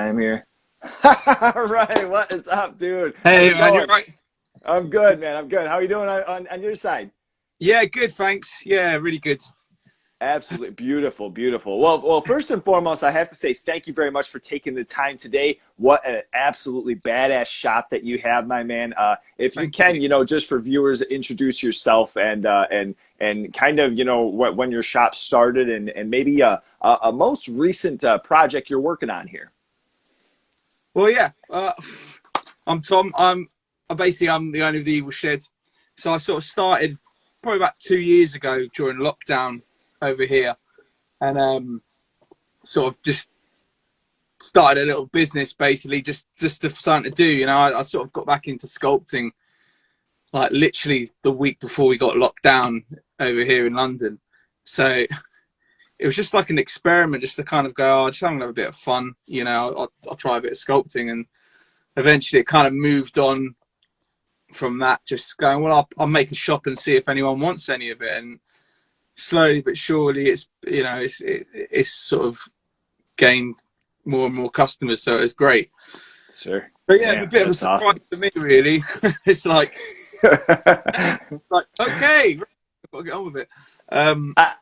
time here. Right, what is up, dude? How's Hey it man, you're going? right. I'm good, man. I'm good. How are you doing on your side? Yeah, good, thanks. Yeah, really good. Absolutely beautiful, beautiful. Well, first and foremost, I have to say thank you very much for taking the time today. What an absolutely badass shop that you have, my man. If you Thank can, you. just for viewers, introduce yourself and kind of, when your shop started and maybe a most recent project you're working on here. Well, yeah, I'm Tom. I'm the owner of the Evil Shed. So I sort of started probably about 2 years ago during lockdown over here, and sort of just started a little business basically, just to something to do. I sort of got back into sculpting like literally the week before we got locked down over here in London. So it was just like an experiment, just to kind of go, oh, just I'm gonna have a bit of fun, I'll try a bit of sculpting, and eventually it kind of moved on from that, just going, well, I'll make a shop and see if anyone wants any of it, and slowly but surely, it's sort of gained more and more customers, so it's great. Sure. But yeah, it's a Damn, bit of a that's surprise awesome. to me, really. It's like okay, I've got to get on with it. Um, I,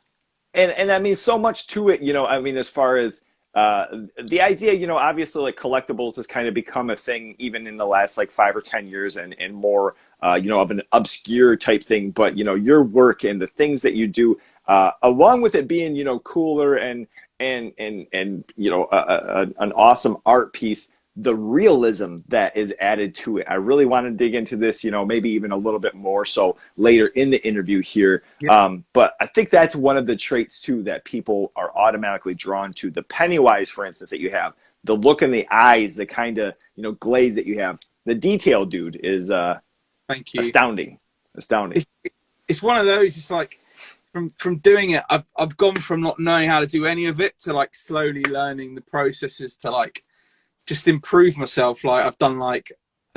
and I mean so much to it, I mean as far as uh the idea, obviously like collectibles has kind of become a thing even in the last like 5 or 10 years and more of an obscure type thing, but your work and the things that you do along with it being cooler and an awesome art piece, the realism that is added to it. I really want to dig into this, maybe even a little bit more so later in the interview here. yeah, But I think that's one of the traits too that people are automatically drawn to. The Pennywise, for instance, that you have, the look in the eyes, the kind of glaze that you have, the detail, dude, is thank you. astounding, astounding. It's it's one of those. It's like from doing it, I've gone from not knowing how to do any of it to like slowly learning the processes to like just improve myself. Like I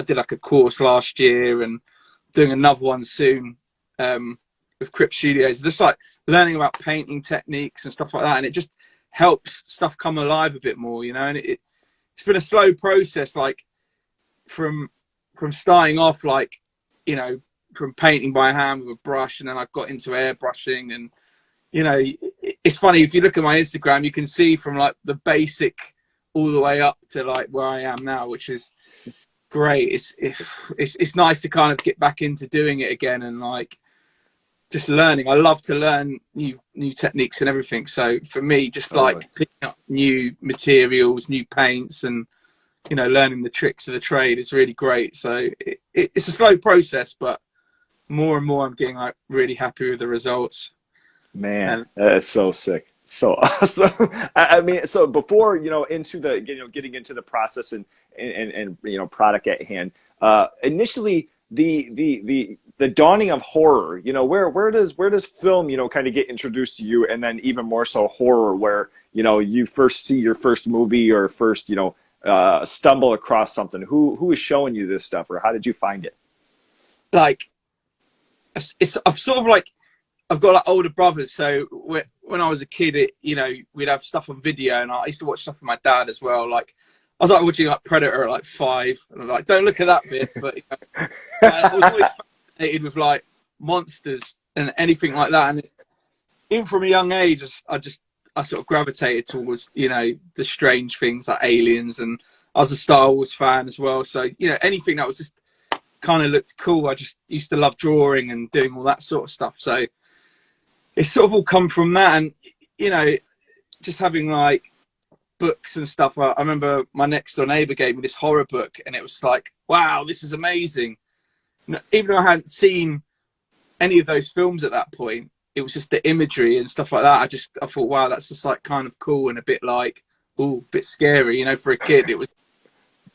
did like a course last year and doing another one soon, with Crypt Studios. Just like learning about painting techniques and stuff like that, and it just helps stuff come alive a bit more, And it's been a slow process, like from starting off, like you know, from painting by hand with a brush, and then I got into airbrushing, and you know, it's funny if you look at my Instagram, you can see from like the basic all the way up to like where I am now, which is great. It's nice to kind of get back into doing it again and like just learning. I love to learn new techniques and everything. So for me, just Totally. like picking up new materials, new paints, and learning the tricks of the trade is really great. So it's a slow process, but more and more I'm getting like really happy with the results. Man, And that's so sick. So awesome. I mean, so before, into the, getting into the process and product at hand, initially the dawning of horror, where does film, kind of get introduced to you, and then even more so horror, where, you first see your first movie or first, stumble across something. Who is showing you this stuff, or how did you find it? like I've sort of like I've got like older brothers, so when I was a kid, we'd have stuff on video, and I used to watch stuff with my dad as well. Like I was like watching like Predator at like 5, and I'm like, don't look at that bit, but I was always fascinated with like monsters and anything like that, and even from a young age, I sort of gravitated towards the strange things like aliens, and I was a Star Wars fan as well. So anything that was just kind of looked cool. I just used to love drawing and doing all that sort of stuff. So it's sort of all come from that, and you know, just having like books and stuff. I remember my next door neighbor gave me this horror book, and it was like, wow, this is amazing. Even though I hadn't seen any of those films at that point, it was just the imagery and stuff like that. I thought, wow, that's just like kind of cool and a bit like, oh, a bit scary, for a kid. It was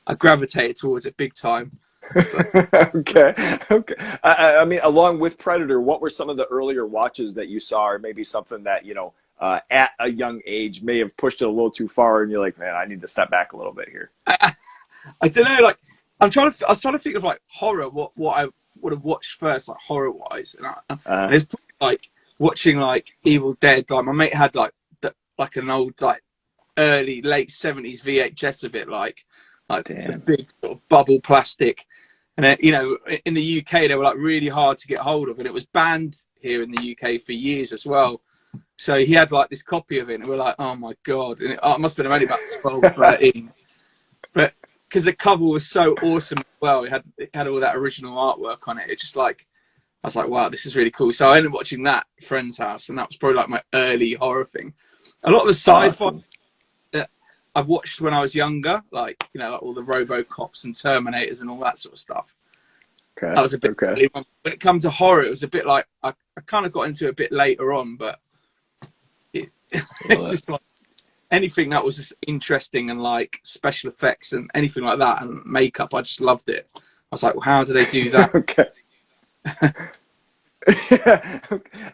I gravitated towards it big time. So Okay, okay. I mean, along with Predator, what were some of the earlier watches that you saw, or maybe something that at a young age may have pushed it a little too far, and you're like, man, I need to step back a little bit here. I don't know. Like I was trying to think of like horror. What I would have watched first, like horror wise, and Uh, it's like watching like Evil Dead. Like my mate had like like an old like early late 70s VHS of it, like the Damn. big sort of bubble plastic. And then, you know, in the UK they were like really hard to get hold of, and it was banned here in the UK for years as well. So he had like this copy of it, and we're like, oh my god! And it must have been only about 12, 13. But because the cover was so awesome as well, it had all that original artwork on it. It's just like, I was like, wow, this is really cool. So I ended up watching that at a friend's house, and that was probably like my early horror thing. A lot of the sci-fi Awesome. that I've watched when I was younger, like, you know, like all the RoboCops and Terminators and all that sort of stuff. Okay. That was a bit Okay. early. When it comes to horror, it was a bit like I kind of got into it a bit later on, but it's Well, just like anything that was just interesting and like special effects and anything like that and makeup, I just loved it. I was like, well, how do they do that? okay.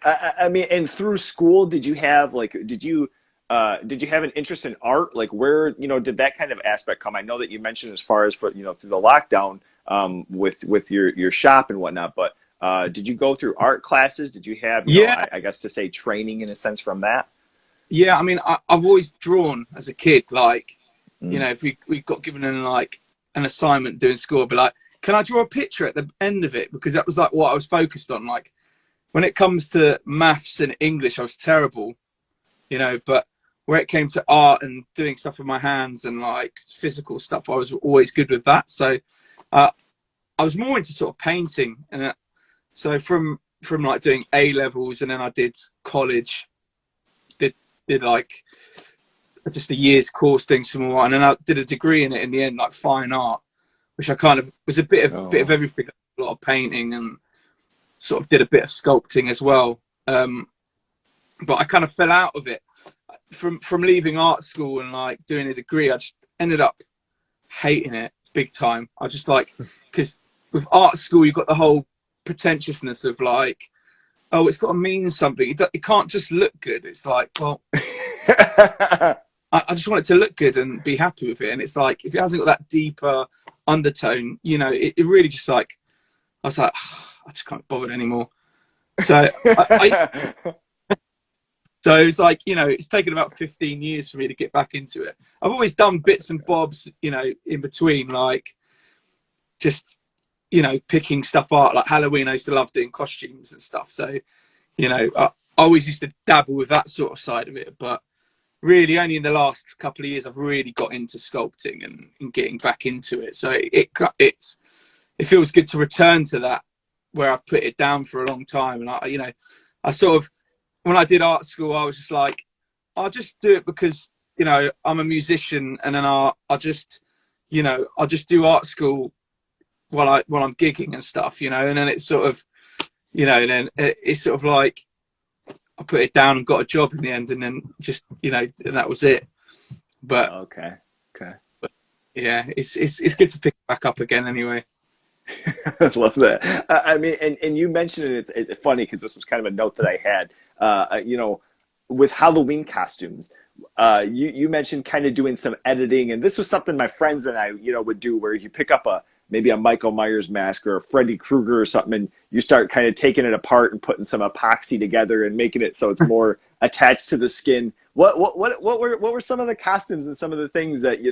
I mean, and through school, did you have like, did you have an interest in art? Like, where, did that kind of aspect come? I know that you mentioned as far as for, through the lockdown, with your shop and whatnot, but did you go through art classes? Did you have, Yeah, I guess to say training in a sense from that? yeah. I mean, I've always drawn as a kid. Like, you Mm. know, if we got given like an assignment doing school, I'd be like, can I draw a picture at the end of it? Because that was like what I was focused on. Like, when it comes to maths and English, I was terrible, you know, but where it came to art and doing stuff with my hands and like physical stuff, I was always good with that. So uh, I was more into sort of painting, and so from like doing A levels, and then I did college, did like just a year's course doing some more, and then I did a degree in it in the end, like fine art, which I kind of was a bit of Oh, everything, a lot of painting, and sort of did a bit of sculpting as well. But I kind of fell out of it from leaving art school and like doing a degree. I just ended up hating it big time. I just like, because with art school you've got the whole pretentiousness of like, oh, it's got to mean something. It can't just look good. It's like, well, I just want it to look good and be happy with it. And it's like, if it hasn't got that deeper undertone, you know, it really just like, I was like, oh, I just can't bother anymore. So so it's like, you know, it's taken about 15 years for me to get back into it. I've always done bits and bobs, you know, in between, like just, you know, picking stuff out. Like Halloween, I used to love doing costumes and stuff. So, you know, I always used to dabble with that sort of side of it. But really, only in the last couple of years, I've really got into sculpting and getting back into it. So it feels good to return to that, where I've put it down for a long time. And I, you know, I sort of, when I did art school, I was just like, I'll just do it because, you know, I'm a musician, and then I'll just, you know, I'll just do art school while I'm gigging and stuff, you know. And then it's sort of, you know, and then it's sort of like I put it down and got a job in the end, and then just, you know, and that was it. But okay. Okay. yeah, it's good to pick it back up again anyway. I love that. I mean, and you mentioned it. It's funny because this was kind of a note that I had. With Halloween costumes, you mentioned kind of doing some editing, and this was something my friends and I, would do, where you pick up maybe a Michael Myers mask or a Freddy Krueger or something, and you start kind of taking it apart and putting some epoxy together and making it so it's more attached to the skin. What were some of the costumes and some of the things that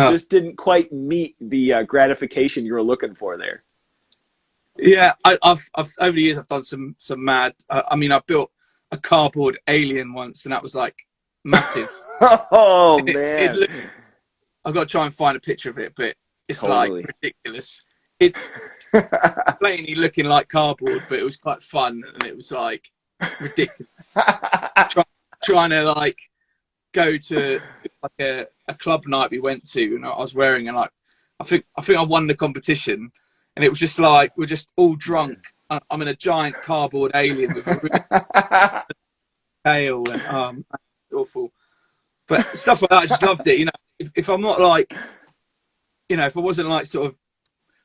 just didn't quite meet the gratification you were looking for there? Yeah, I've over the years I've done some mad. I mean, I built a cardboard alien once, and that was like massive. Oh It man, looked, I've got to try and find a picture of it, but it's like totally. ridiculous. It's plainly looking like cardboard, but it was quite fun, and it was like ridiculous. Try, Trying to like go to like a club night we went to, and I was wearing, and like I think I won the competition, and it was just like we're just all drunk. I'm in a giant cardboard alien with a really tail, and awful. But stuff like that, I just loved it. You know, if I'm not like, you know, if I wasn't like sort of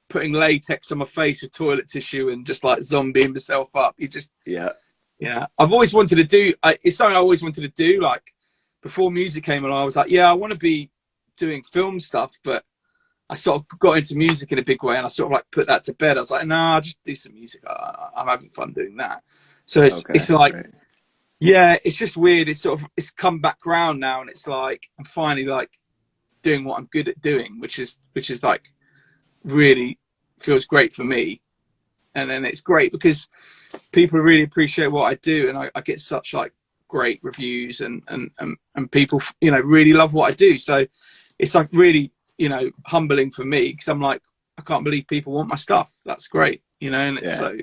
putting latex on my face with toilet tissue and just like zombieing myself up, you just, Yeah. yeah. I've always wanted to do. It's something I always wanted to do. Like before music came along, I was like, yeah, I want to be doing film stuff, but I sort of got into music in a big way, and I sort of like put that to bed. I was like, no, I'll just do some music. I'm having fun doing that. So it's Okay. like Right. Yeah, it's just weird. It's sort of it's come back round now, and it's like I'm finally like doing what I'm good at doing, which is like really feels great for me. And then it's great because people really appreciate what I do, and I get such like great reviews, and people really love what I do. So it's like really humbling for me, because I'm like, I can't believe people want my stuff. That's great, and it's Yeah. so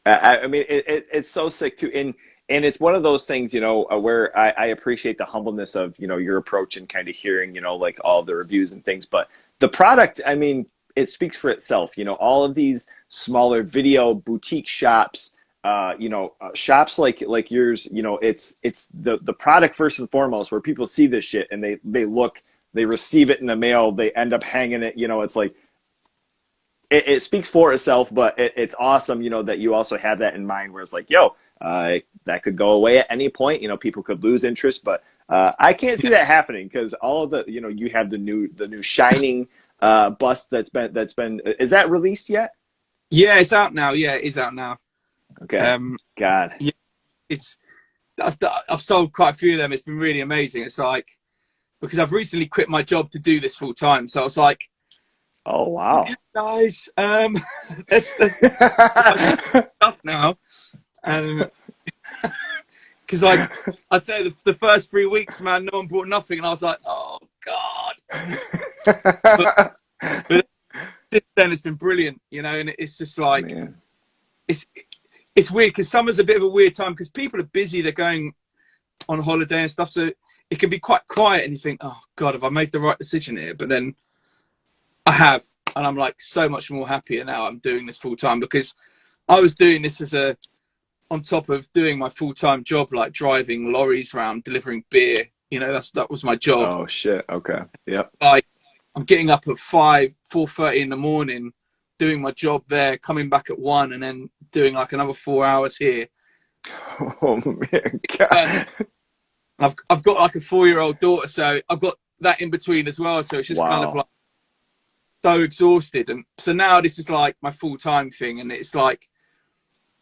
I mean, it's so sick too, and it's one of those things, where I appreciate the humbleness of your approach and kind of hearing like all the reviews and things, but the product, I mean, it speaks for itself. All of these smaller video boutique shops, shops like yours, it's the product first and foremost, where people see this shit and they receive it in the mail, they end up hanging it. It's like it speaks for itself, but it's awesome, that you also have that in mind, where it's like, yo, that could go away at any point. People could lose interest, but I can't see that happening, because all of the, you have the new shining bust that's been. Is that released yet? yeah, it's out now. Yeah, it is out now. Okay. Um, God. yeah, it's I've sold quite a few of them. It's been really amazing. It's like, because I've recently quit my job to do this full time, so I was like, Oh okay, wow. guys, let's stuff now, and because like I'd say the first 3 weeks, man, no one brought nothing, and I was like, oh god. but, but since then it's been brilliant, and it's just like Man. it's it's weird, because summer's a bit of a weird time, because people are busy, they're going on holiday and stuff, so it can be quite quiet, and you think, oh god, have I made the right decision here? But then I have, and I'm like so much more happier now I'm doing this full time, because I was doing this on top of doing my full time job, like driving lorries around delivering beer. That was my job. Oh shit. Okay. Yep. Like, I'm getting up at 4:30 in the morning, doing my job there, coming back at 1, and then doing like another 4 hours here. Oh man. And God. I've got like a 4-year-old daughter, so I've got that in between as well. So it's just kind of Wow. like so exhausted, and so now this is like my full time thing, and it's like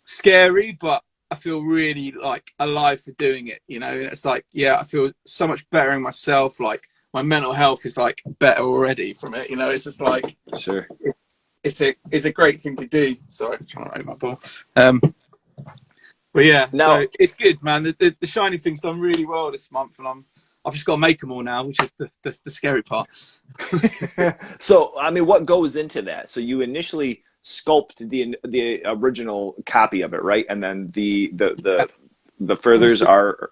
scary, but I feel really like alive for doing it. And it's like, yeah, I feel so much better in myself. Like, my mental health is like better already from it. It's just like Sure. it's a great thing to do. Sorry, I'm trying to open my ball. But yeah, Now, so it's good, man. The shiny thing's done really well this month, and I've just got to make them all now, which is the scary part. so I mean, what goes into that? So you initially sculpt the original copy of it, right? And then the furthers are.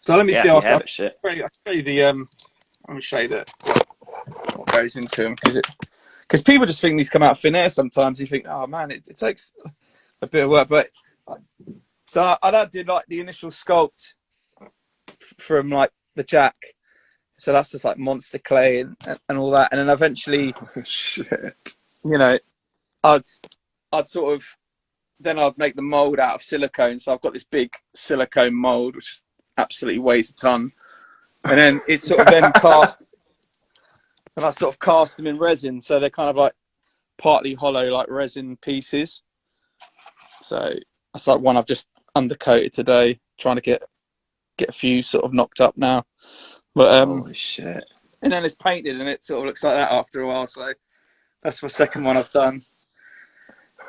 So let me Yeah, see. if you I'll have it, shit. show you the Let me show you what goes into them, because people just think these come out of thin air. Sometimes you think, oh man, it takes a bit of work, but so I did like the initial sculpt from like the jack. So that's just like monster clay and all that, and then eventually, Oh, shit. I'd sort of then I'd make the mold out of silicone. So I've got this big silicone mold, which absolutely weighs a ton, and then it's sort of then cast, and I sort of cast them in resin, so they're kind of like partly hollow, like resin pieces. So that's like one I've just undercoated today, trying to get a few sort of knocked up now. But Holy shit. and then it's painted, and it sort of looks like that after a while. So that's my second one I've done.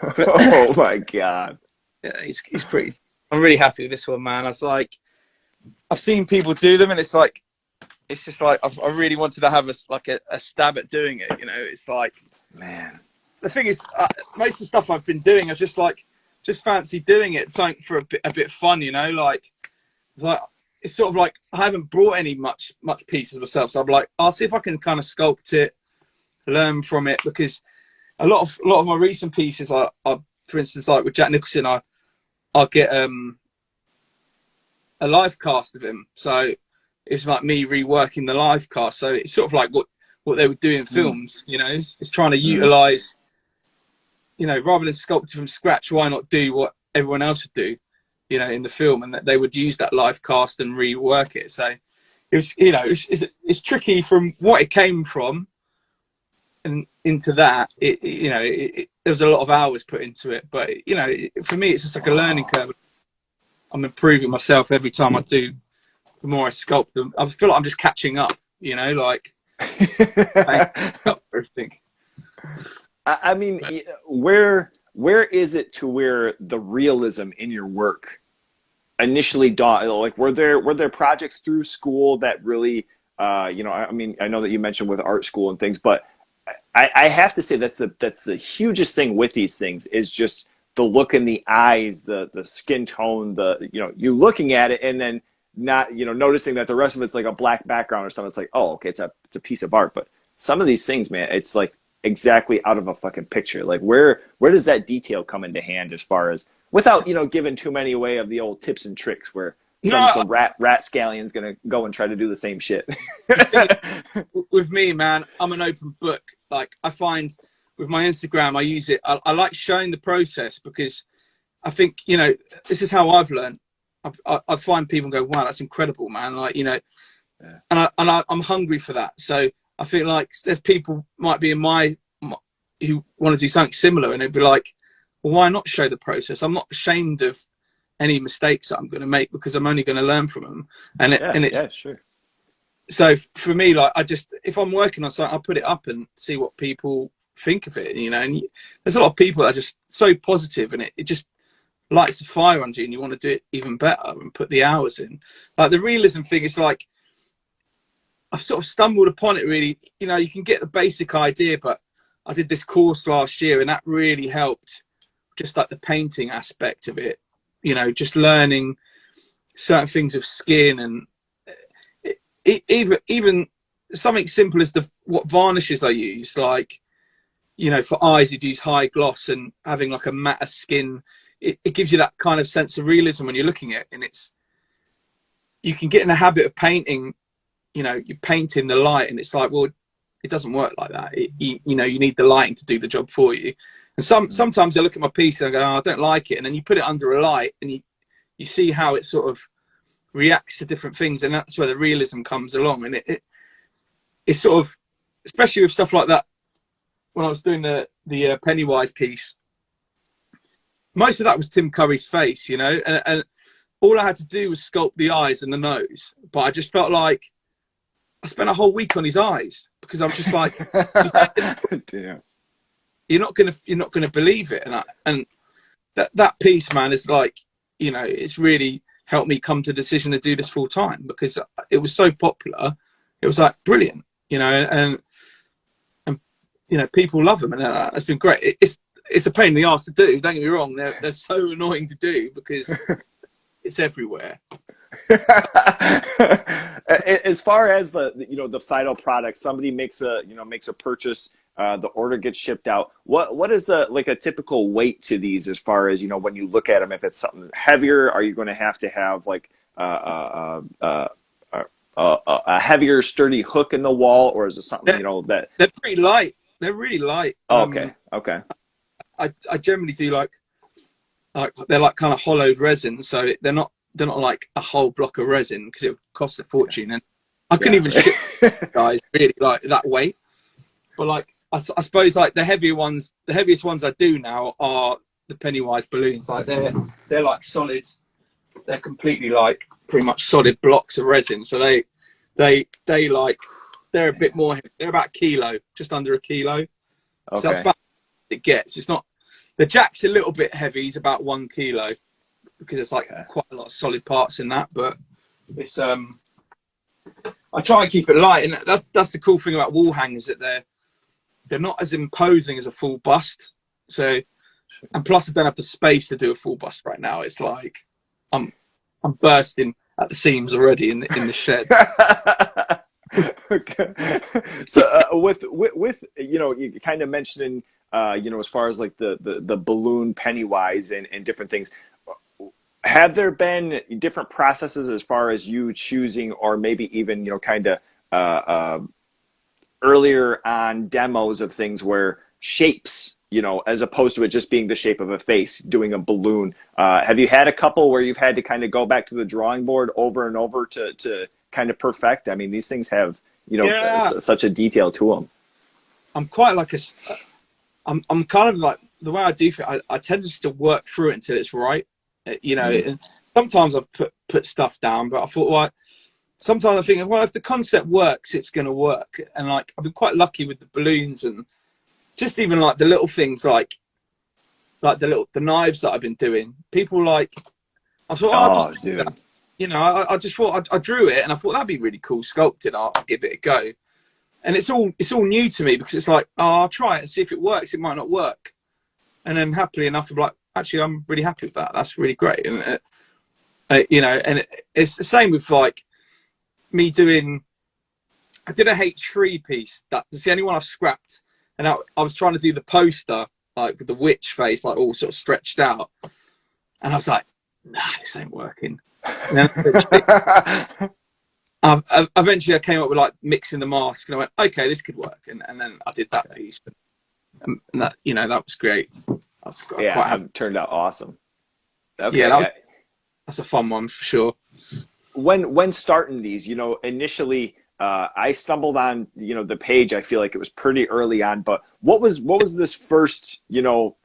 But Oh my God. yeah, he's pretty. I'm really happy with this one, man. I was like, I've seen people do them, and it's just like I really wanted to have a stab at doing it. It's like, Man. the thing is, most of the stuff I've been doing, I just fancy doing it, something for a bit fun. Like it's sort of like I haven't brought any much pieces myself, so I'm like, I'll see if I can kind of sculpt it, learn from it, because a lot of my recent pieces are for instance, like with Jack Nicholson, I'll get a live cast of him, so it's like me reworking the live cast. So it's sort of like what they would do in films. It's trying to utilize, rather than sculpt from scratch, why not do what everyone else would do, in the film, and that they would use that live cast and rework it. So it was, it's tricky from what it came from, and into that, there was a lot of hours put into it. But for me, it's just like a learning curve. I'm improving myself every time I do. The more I sculpt them, I feel like I'm just catching up. You know, like up for everything. I mean, where is it to where the realism in your work initially dawned? Like, were there projects through school that really, I mean, I know that you mentioned with art school and things, but I have to say that's the hugest thing with these things is just the look in the eyes, the skin tone, you looking at it and then not noticing that the rest of it's like a black background or something. It's like, oh, okay, it's a piece of art. But some of these things, man, it's like exactly out of a fucking picture. Like where does that detail come into hand as far as without giving too many away of the old tips and tricks where some No, some rat scallion's gonna go and try to do the same shit. the thing is, with me, man, I'm an open book. Like I find with my Instagram, I use it. I like showing the process because I think this is how I've learned. I find people go, wow, that's incredible, man. Like Yeah. and I'm hungry for that. So I feel like there's people might be in my who want to do something similar, and it'd be like, well, why not show the process? I'm not ashamed of any mistakes that I'm going to make because I'm only going to learn from them. And it's Yeah, sure. so for me, like if I'm working on something, I'll put it up and see what people think of it. And there's a lot of people that are just so positive, and it just lights a fire under you, and you want to do it even better and put the hours in. Like the realism thing is like I've sort of stumbled upon it really. You can get the basic idea, but I did this course last year, and that really helped. Just like the painting aspect of it, just learning certain things of skin and even something simple as what varnishes I use. Like, for eyes, you'd use high gloss, and having like a matte skin, it gives you that kind of sense of realism when you're looking at it. And you can get in the habit of painting, you paint in the light, and it's like, well, it doesn't work like that. You need the lighting to do the job for you. And sometimes I look at my piece and I go, oh, I don't like it. And then you put it under a light and you see how it sort of reacts to different things. And that's where the realism comes along. And it's sort of, especially with stuff like that, when I was doing the Pennywise piece, most of that was Tim Curry's face, and all I had to do was sculpt the eyes and the nose. But I just felt like I spent a whole week on his eyes because I was just like, Damn. you're not gonna believe it. And that piece, man, is like, it's really helped me come to the decision to do this full time because it was so popular. It was like brilliant, and people love them, and it's been great. It's a pain in the ass to do. Don't get me wrong; they're so annoying to do because it's everywhere. As far as the final product, somebody makes a purchase, the order gets shipped out. What is a typical weight to these as far as when you look at them? If it's something heavier, are you going to have like a heavier, sturdy hook in the wall, or is it something that they're pretty light? They're really light. Okay. I generally do like they're like kind of hollowed resin, so they're not like a whole block of resin because it would cost a fortune, and I couldn't even ship guys really like that weight. But like I suppose like the heaviest ones I do now are the Pennywise balloons. Like they're like solid. They're completely like pretty much solid blocks of resin. So they're a bit more. They're about a kilo, just under a kilo. Okay. So that's about what it gets. It's not. The jack's a little bit heavy. He's about 1 kilo because it's like quite a lot of solid parts in that. But it's I try and keep it light, and that's the cool thing about wall hangers, that they're not as imposing as a full bust. So, and plus I don't have the space to do a full bust right now. It's like I'm bursting at the seams already in the shed. Okay. So with you kind of mentioning as far as like the balloon Pennywise and different things, have there been different processes as far as you choosing, or maybe even kind of earlier on demos of things where shapes, as opposed to it just being the shape of a face, doing a balloon? Have you had a couple where you've had to kind of go back to the drawing board over and over to kind of perfect? I mean, these things have, such a detail to them. I'm quite like I'm kind of like, the way I do it, I tend just to work through it until it's right. sometimes I've put stuff down, but I thought, well, sometimes I think, well, if the concept works, it's going to work. And like, I've been quite lucky with the balloons and just even like the little things, like the knives that I've been doing. People like, I thought, oh, I'll just Oh, do dude. that. You know, I just thought I drew it and I thought that'd be really cool sculpted. I'll give it a go. And it's all new to me because it's like, oh, I'll try it and see if it works. It might not work. And then happily enough, I'm like, actually, I'm really happy with that. That's really great. And, you know, and it's the same with like me doing, I did a H3 piece. That's the only one I've scrapped. And I was trying to do the poster, like with the witch face, like all sort of stretched out. And I was like, nah, this ain't working. And then eventually I came up with like mixing the mask and I went, okay, this could work. And then I did that piece. And that, you know, that was great. Yeah, quite happy. turned out awesome. Okay. Yeah, that's a fun one for sure. When starting these, you know, initially I stumbled on, you know, the page. I feel like it was pretty early on, but what was this first, you know,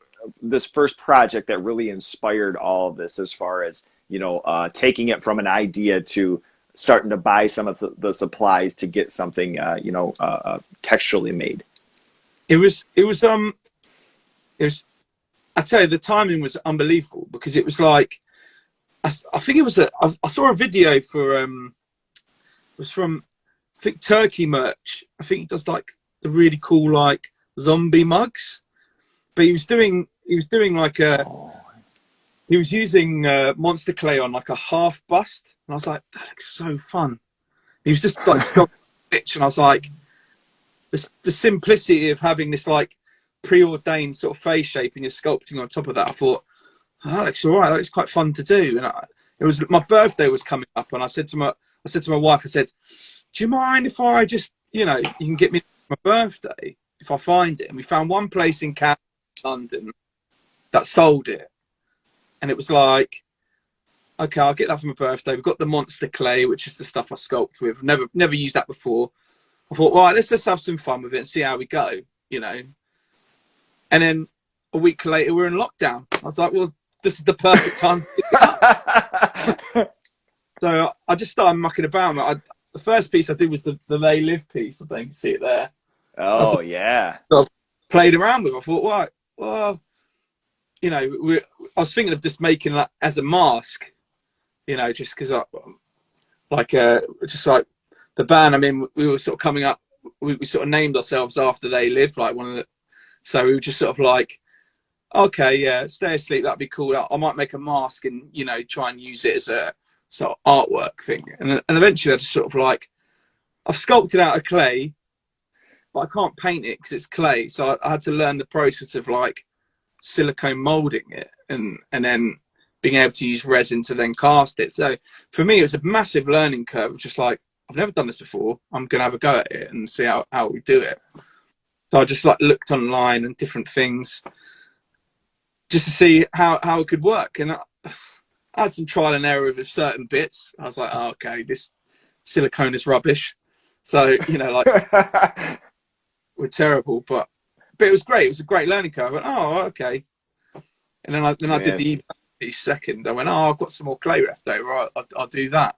this first project that really inspired all of this, as far as, you know, taking it from an idea to starting to buy some of the supplies to get something, you know, texturally made? It was I tell you, the timing was unbelievable because it was like, I think it was I saw a video for it was from, I think, Turkey Merch. I think he does like the really cool like zombie mugs, but he was doing like he was using monster clay on like a half bust, and I was like, that looks so fun. He was just like sculpting bitch, and I was like, the simplicity of having this like preordained sort of face shape and you're sculpting on top of that. I thought, oh, that looks all right. That looks quite fun to do. And it was, my birthday was coming up, and I said to my wife, I said, do you mind if I just, you know, you can get me my birthday if I find it? And we found one place in London that sold it, and it was like, okay, I'll get that for my birthday. We've got the monster clay, which is the stuff I sculpt with. Never used that before. I thought, well, let's just have some fun with it and see how we go, you know. And then a week later, we're in lockdown. I was like, well, this is the perfect time to pick it up. So I just started mucking about. The first piece I did was the They Live piece. I think you can see it there. Oh, yeah. I played around with. I thought, right, well, you know, I was thinking of just making that as a mask, you know, just because just like the band. I mean, we were sort of coming up. We sort of named ourselves after They Live, like one of the. So we were just sort of like, okay, yeah, stay asleep. That'd be cool. I might make a mask and, you know, try and use it as a sort of artwork thing. And eventually I just sort of like, I've sculpted out of clay, but I can't paint it because it's clay. So I had to learn the process of like silicone molding it and then being able to use resin to then cast it. So for me, it was a massive learning curve. Just like, I've never done this before. I'm going to have a go at it and see how we do it. So I just like looked online and different things just to see how it could work. And I had some trial and error with certain bits. I was like, oh, okay, this silicone is rubbish. So, you know, like, we're terrible, but it was great. It was a great learning curve. I went, oh, okay. And then I did the piece second. I went, oh, I've got some more clay left over. I'll do that.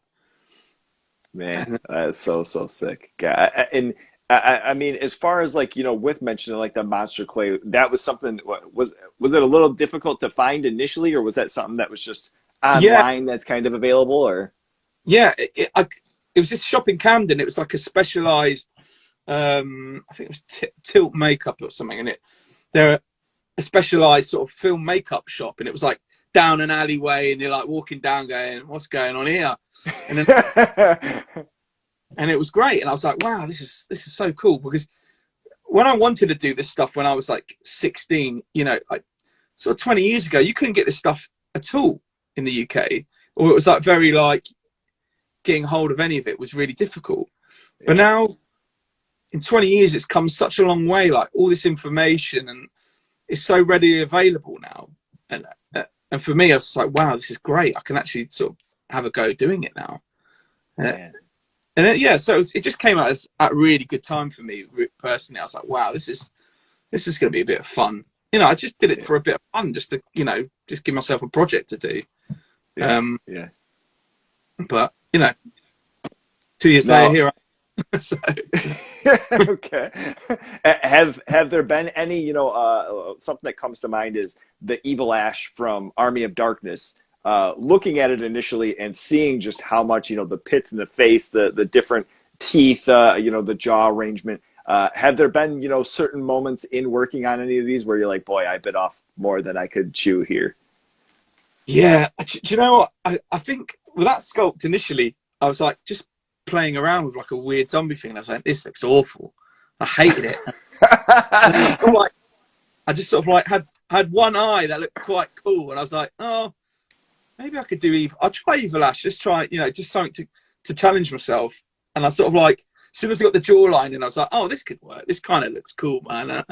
Man, that's so sick. Yeah, and I mean, as far as like, you know, with mentioning like the monster clay, that was something. Was it a little difficult to find initially, or was that something that was just online that's kind of available? Or it was this shop in Camden. It was like a specialized, I think it was Tilt Makeup or something, and they're a specialized sort of film makeup shop, and it was like down an alleyway, and you're like walking down, going, "What's going on here?" And then. And it was great, and I was like, "Wow, this is so cool." Because when I wanted to do this stuff when I was like 16, you know, like sort of 20 years ago, you couldn't get this stuff at all in the UK, or it was like very like getting hold of any of it was really difficult. Yeah. But now, in 20 years, it's come such a long way. Like all this information, and it's so readily available now. And for me, I was like, "Wow, this is great! I can actually sort of have a go doing it now." And then, yeah, so it just came out at a really good time for me personally. I was like, wow, this is going to be a bit of fun. You know, I just did it for a bit of fun, just to, you know, just give myself a project to do. Yeah. Yeah. But you know, 2 years later, Now, here I am. So, okay. Have there been any, something that comes to mind is the Evil Ash from Army of Darkness. Looking at it initially and seeing just how much, the pits in the face, the different teeth, the jaw arrangement. Have there been, certain moments in working on any of these where you're like, boy, I bit off more than I could chew here? yeah, do you know what? I think with that sculpt initially, I was like just playing around with like a weird zombie thing. And I was like, this looks awful. I hated it. And then I just sort of like had one eye that looked quite cool, and I was like, oh, maybe I could do evil. I'll try Evil Ash. Just try, just something to challenge myself. And I sort of like, as soon as I got the jawline, and I was like, oh, this could work. This kind of looks cool, man.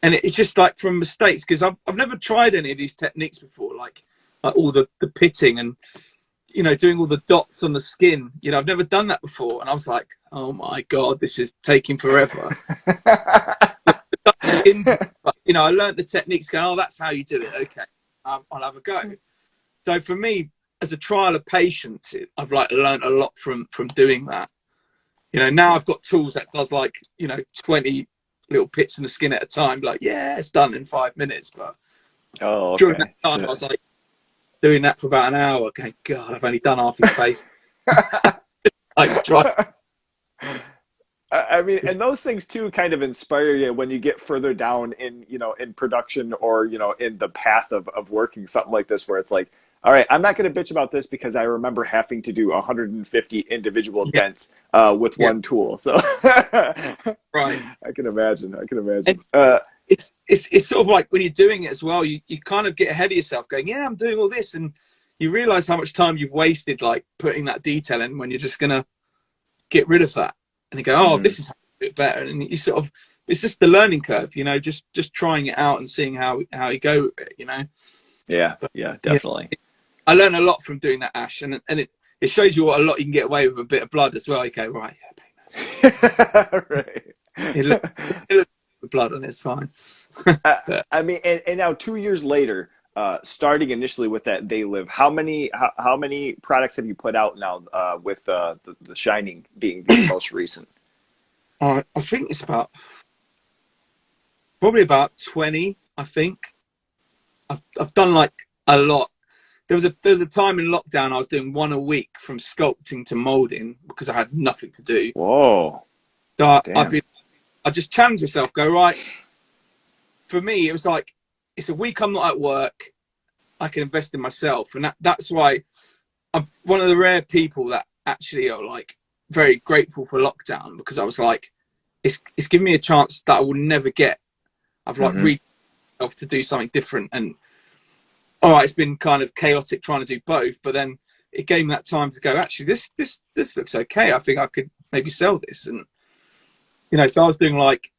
And it's just like from mistakes, because I've never tried any of these techniques before, like all the pitting and doing all the dots on the skin. I've never done that before, and I was like, oh my god, this is taking forever. I learned the techniques. Going, oh, that's how you do it. Okay, I'll have a go. So for me, as a trial of patience, I've like learned a lot from doing that. Now I've got tools that does like 20 little pits in the skin at a time. Like, yeah, it's done in 5 minutes. But during that time, I was like doing that for about an hour. Going, God, I've only done half his face. Like, try. I mean, and those things too kind of inspire you when you get further down in, in production or, in the path of working something like this, where it's like, all right, I'm not going to bitch about this because I remember having to do 150 individual dents with one tool. So right. I can imagine. It's sort of like when you're doing it as well, you kind of get ahead of yourself going, yeah, I'm doing all this. And you realize how much time you've wasted, like putting that detail in, when you're just going to get rid of that. And you go, oh, this is how to do it better. And you sort of, it's just the learning curve, just trying it out and seeing how you go with it, Yeah, yeah, definitely. Yeah, I learned a lot from doing that, Ash, and it shows you what a lot you can get away with a bit of blood as well. You go, right, yeah, right. It looks with blood and it's fine. I mean, and now 2 years later, starting initially with that They Live, how many products have you put out now with the Shining being the most recent? I think it's probably about 20. I think I've done like a lot. There was a time in lockdown I was doing one a week, from sculpting to molding, because I had nothing to do. Whoa! So I just challenged myself. Go, right. For me, it was like, it's a week I'm not at work. I can invest in myself, and that's why I'm one of the rare people that actually are like very grateful for lockdown, because I was like, it's given me a chance that I will never get. I've like read myself to do something different, and all right, it's been kind of chaotic trying to do both, but then it gave me that time to go, actually, this looks okay. I think I could maybe sell this. And, so I was doing like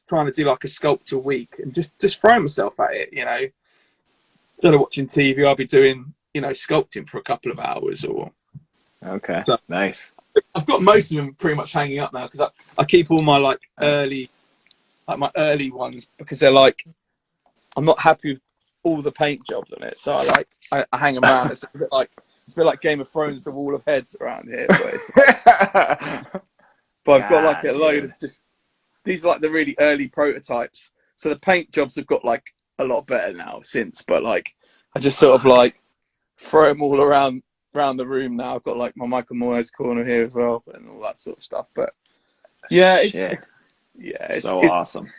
trying to do like a sculpt a week, and just throwing myself at it, Instead of watching TV, I'll be doing, sculpting for a couple of hours or. Okay, so nice. I've got most of them pretty much hanging up now, because I keep all my my early ones, because they're like, I'm not happy with all the paint jobs on it, so I hang them around. It's a bit like Game of Thrones, the wall of heads around here. But I've got like a load of just, these are like the really early prototypes. So the paint jobs have got like a lot better now since, but like I just sort of like throw them all around the room now. I've got like my Michael Myers corner here as well, and all that sort of stuff. But yeah, it's awesome.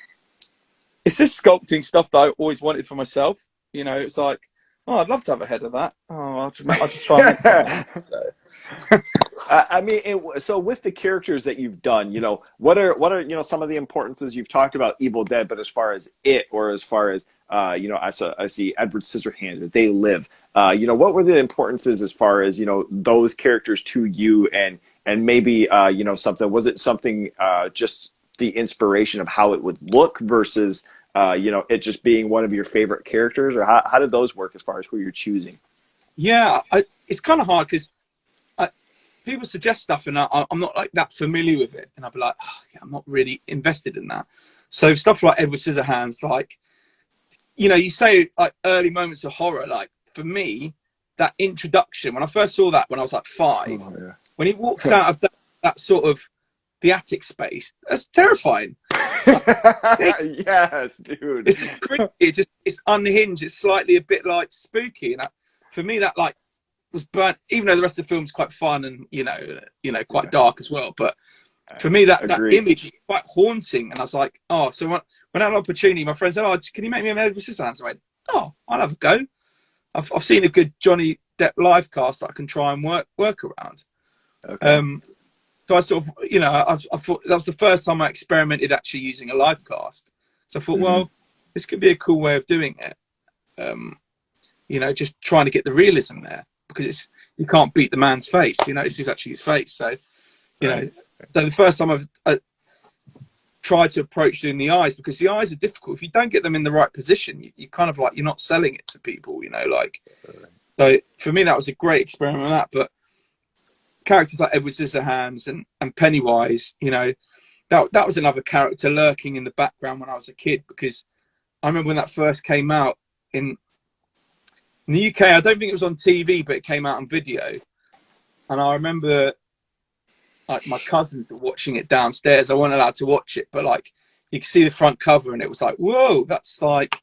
It's just sculpting stuff that I always wanted for myself. It's like, oh, I'd love to have a head of that. Oh, I'll just try and make that. So. I mean, so with the characters that you've done, what are some of the importances? You've talked about Evil Dead, but as far as it, or as far as I see Edward Scissorhands, They Live. What were the importances as far as those characters to you, and maybe something, was it something just the inspiration of how it would look versus it just being one of your favorite characters, or how did those work as far as who you're choosing? Yeah, it's kind of hard, because people suggest stuff and I'm not like that familiar with it, and I'll be like, oh, yeah, I'm not really invested in that. So stuff like Edward Scissorhands, like, you say like early moments of horror, like for me, that introduction, when I first saw that when I was like 5, Oh, yeah. when he walks out of that sort of the attic space, that's terrifying. Yes, dude. It's just creepy. It's unhinged. It's slightly a bit like spooky. And for me, that like was burnt. Even though the rest of the film's quite fun and quite dark as well. But for me, that Agreed. image is quite haunting. And I was like, oh, so when I had an opportunity, my friend said, oh, can you make me a Edward Scissorhands? I went, oh, I'll have a go. I've seen a good Johnny Depp live cast that I can try and work around. Okay. So I sort of, I thought that was the first time I experimented actually using a live cast. So I thought, well, this could be a cool way of doing it. Just trying to get the realism there, because you can't beat the man's face. This is actually his face. So, so the first time I tried to approach doing the eyes, because the eyes are difficult. If you don't get them in the right position, you kind of like, you're not selling it to people, So for me, that was a great experiment with that. But characters like Edward Scissorhands and Pennywise, that was another character lurking in the background when I was a kid, because I remember when that first came out in the UK. I don't think it was on TV, but it came out on video. And I remember like my cousins were watching it downstairs. I wasn't allowed to watch it, but like you could see the front cover and it was like, whoa, that's like,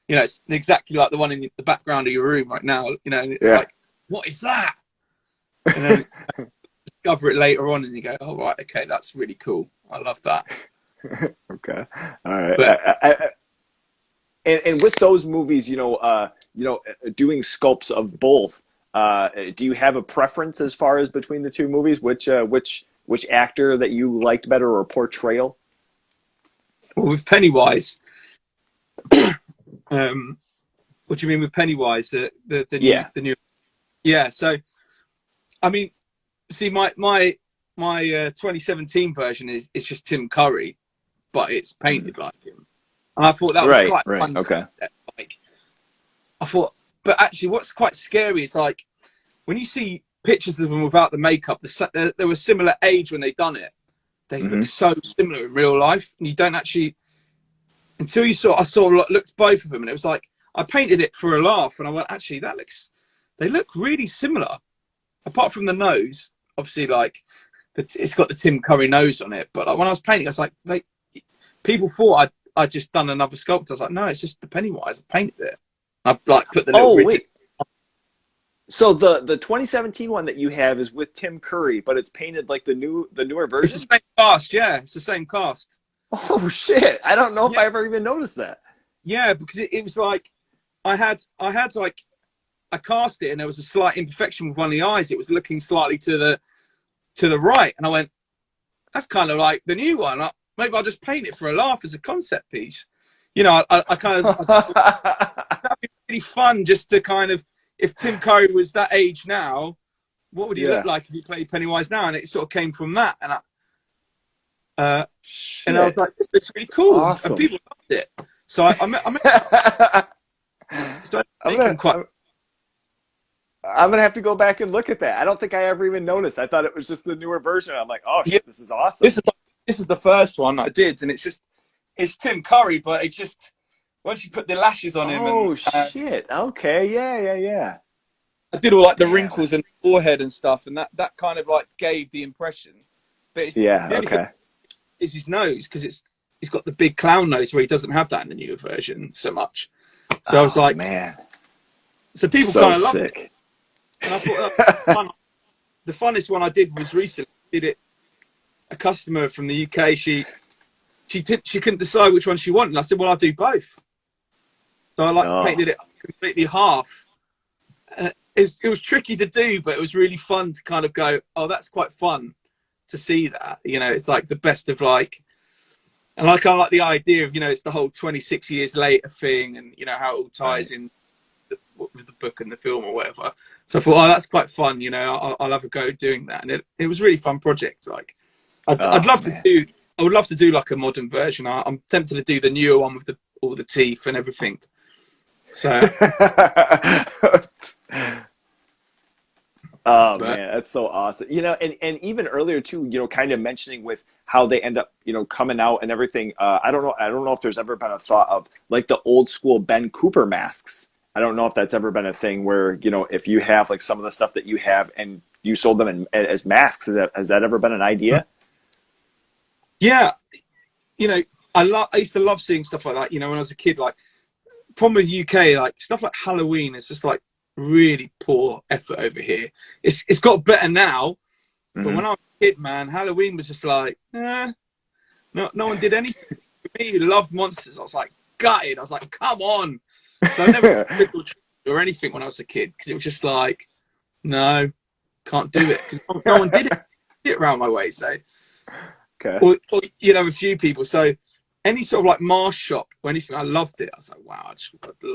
it's exactly like the one in the background of your room right now, and it's like, what is that? And then discover it later on and you go, oh, right, okay, that's really cool. I love that. Okay. All right. But, And with those movies, doing sculpts of both, do you have a preference as far as between the two movies? Which actor that you liked better, or portrayal? well, with Pennywise, what do you mean with Pennywise? The new, yeah. So, I mean, see, my 2017 version is just Tim Curry, but it's painted like him. And I thought that was quite fun. Okay. Like, I thought, but actually, what's quite scary is like when you see pictures of them without the makeup. They were similar age when they done it. They look so similar in real life, and you don't actually until I looked both of them, and it was like I painted it for a laugh, and I went, actually, they look really similar, apart from the nose. Obviously, like it's got the Tim Curry nose on it, but like, when I was painting, I was like, people thought I'd just done another sculpt. I was like, no, it's just the Pennywise. I painted it. I've like put the little. Oh wait. So the 2017 one that you have is with Tim Curry, but it's painted like the newer version. It's the same cast, yeah. It's the same cast. Oh shit! I don't know if I ever even noticed that. Yeah, because it was like I had like I cast it, and there was a slight imperfection with one of the eyes. It was looking slightly to the right, and I went, that's kind of like the new one. Maybe I'll just paint it for a laugh as a concept piece. I kind of that'd be really fun just to kind of, if Tim Curry was that age now, what would he look like if he played Pennywise now? And it sort of came from that, and I was like, this looks really cool, awesome. And people loved it. So I'm gonna have to go back and look at that. I don't think I ever even noticed. I thought it was just the newer version. I'm like, oh shit, this is awesome. This is the first one I did, and it's Tim Curry, but it just, once you put the lashes on him. Oh shit! Okay, yeah. I did all like the wrinkles and the forehead and stuff, and that kind of like gave the impression. But it's, the only thing is his nose, because he's got the big clown nose where he doesn't have that in the newer version so much. So I was like, man. So people kind of loved it. And I thought that was fun. The funnest one I did was recently. Did it. A customer from the UK. She couldn't decide which one she wanted. And I said, well, I'll do both. So I painted it completely half. It was tricky to do, but it was really fun to kind of go, oh, that's quite fun to see that. It's like the best of like, and I kind of like the idea of, it's the whole 26 years later thing, and how it all ties in with the book and the film or whatever. So I thought, oh, that's quite fun. I'll have a go doing that, and it was a really fun project. Like, I'd love to do. I would love to do like a modern version. I'm tempted to do the newer one with all the teeth and everything. So. Oh man, that's so awesome. And even earlier too, kind of mentioning with how they end up, coming out and everything. I don't know if there's ever been a thought of like the old school Ben Cooper masks I don't know if that's ever been a thing where, you know, if you have like some of the stuff that you have and you sold them as masks, has that ever been an idea? Yeah, you know, I used to love seeing stuff like that. You know, when I was a kid, like problem with UK, like stuff like Halloween is just like really poor effort over here. It's got better now, but Hmm. when I was a kid, man, Halloween was just like, no one did anything. For me, who loved monsters, I was like gutted. I was like, come on. So I never got trick or treat or anything when I was a kid because it was just like, no, can't do it because no one did it around my way. So, Okay. or you know, a few people. So any sort of like mask shop or anything, I loved it. I was like, wow,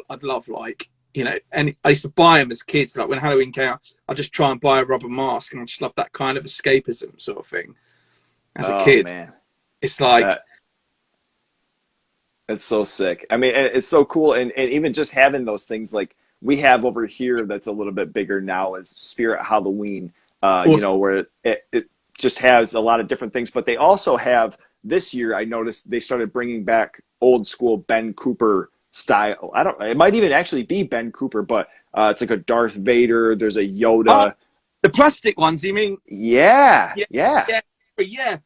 I'd love like, you know, and I used to buy them as kids. Like when Halloween came out, I'd just try and buy a rubber mask, and I just loved that kind of escapism sort of thing. As a Oh kid, man, it's like, that it's so sick. I mean, it's so cool, and even just having those things like we have over here that's a little bit bigger now is Spirit Halloween. You awesome. know, where it just has a lot of different things, but they also have this year. I noticed they started bringing back old school Ben Cooper style. I don't. It might even actually be Ben Cooper, but it's like a Darth Vader. There's a Oh, Yoda. the plastic ones, you mean? Yeah, Yeah, yeah. yeah, but yeah.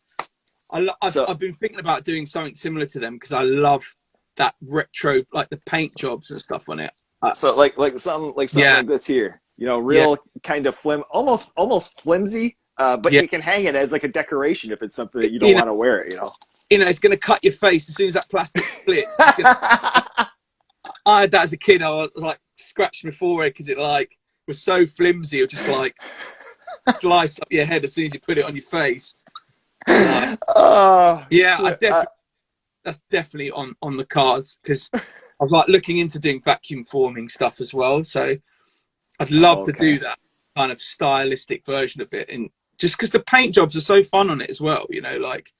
So I've been thinking about doing something similar to them because I love that retro, like the paint jobs and stuff on it. so like something Yeah, like this here, you know, yeah, real kind of almost flimsy, but yeah. you can hang it as like a decoration if it's something that you don't You know, want to wear it, you know. it's going to cut your face as soon as that plastic splits. I had that as a kid. I was like scratched my forehead because it like was so flimsy. It would just like slice up your head as soon as you put it on your face. So Oh yeah, I shit. definitely that's definitely on the cards because I was like looking into doing vacuum forming stuff as well. So I'd love Oh, to do okay. that kind of stylistic version of it, and just because the paint jobs are so fun on it as well. You know, like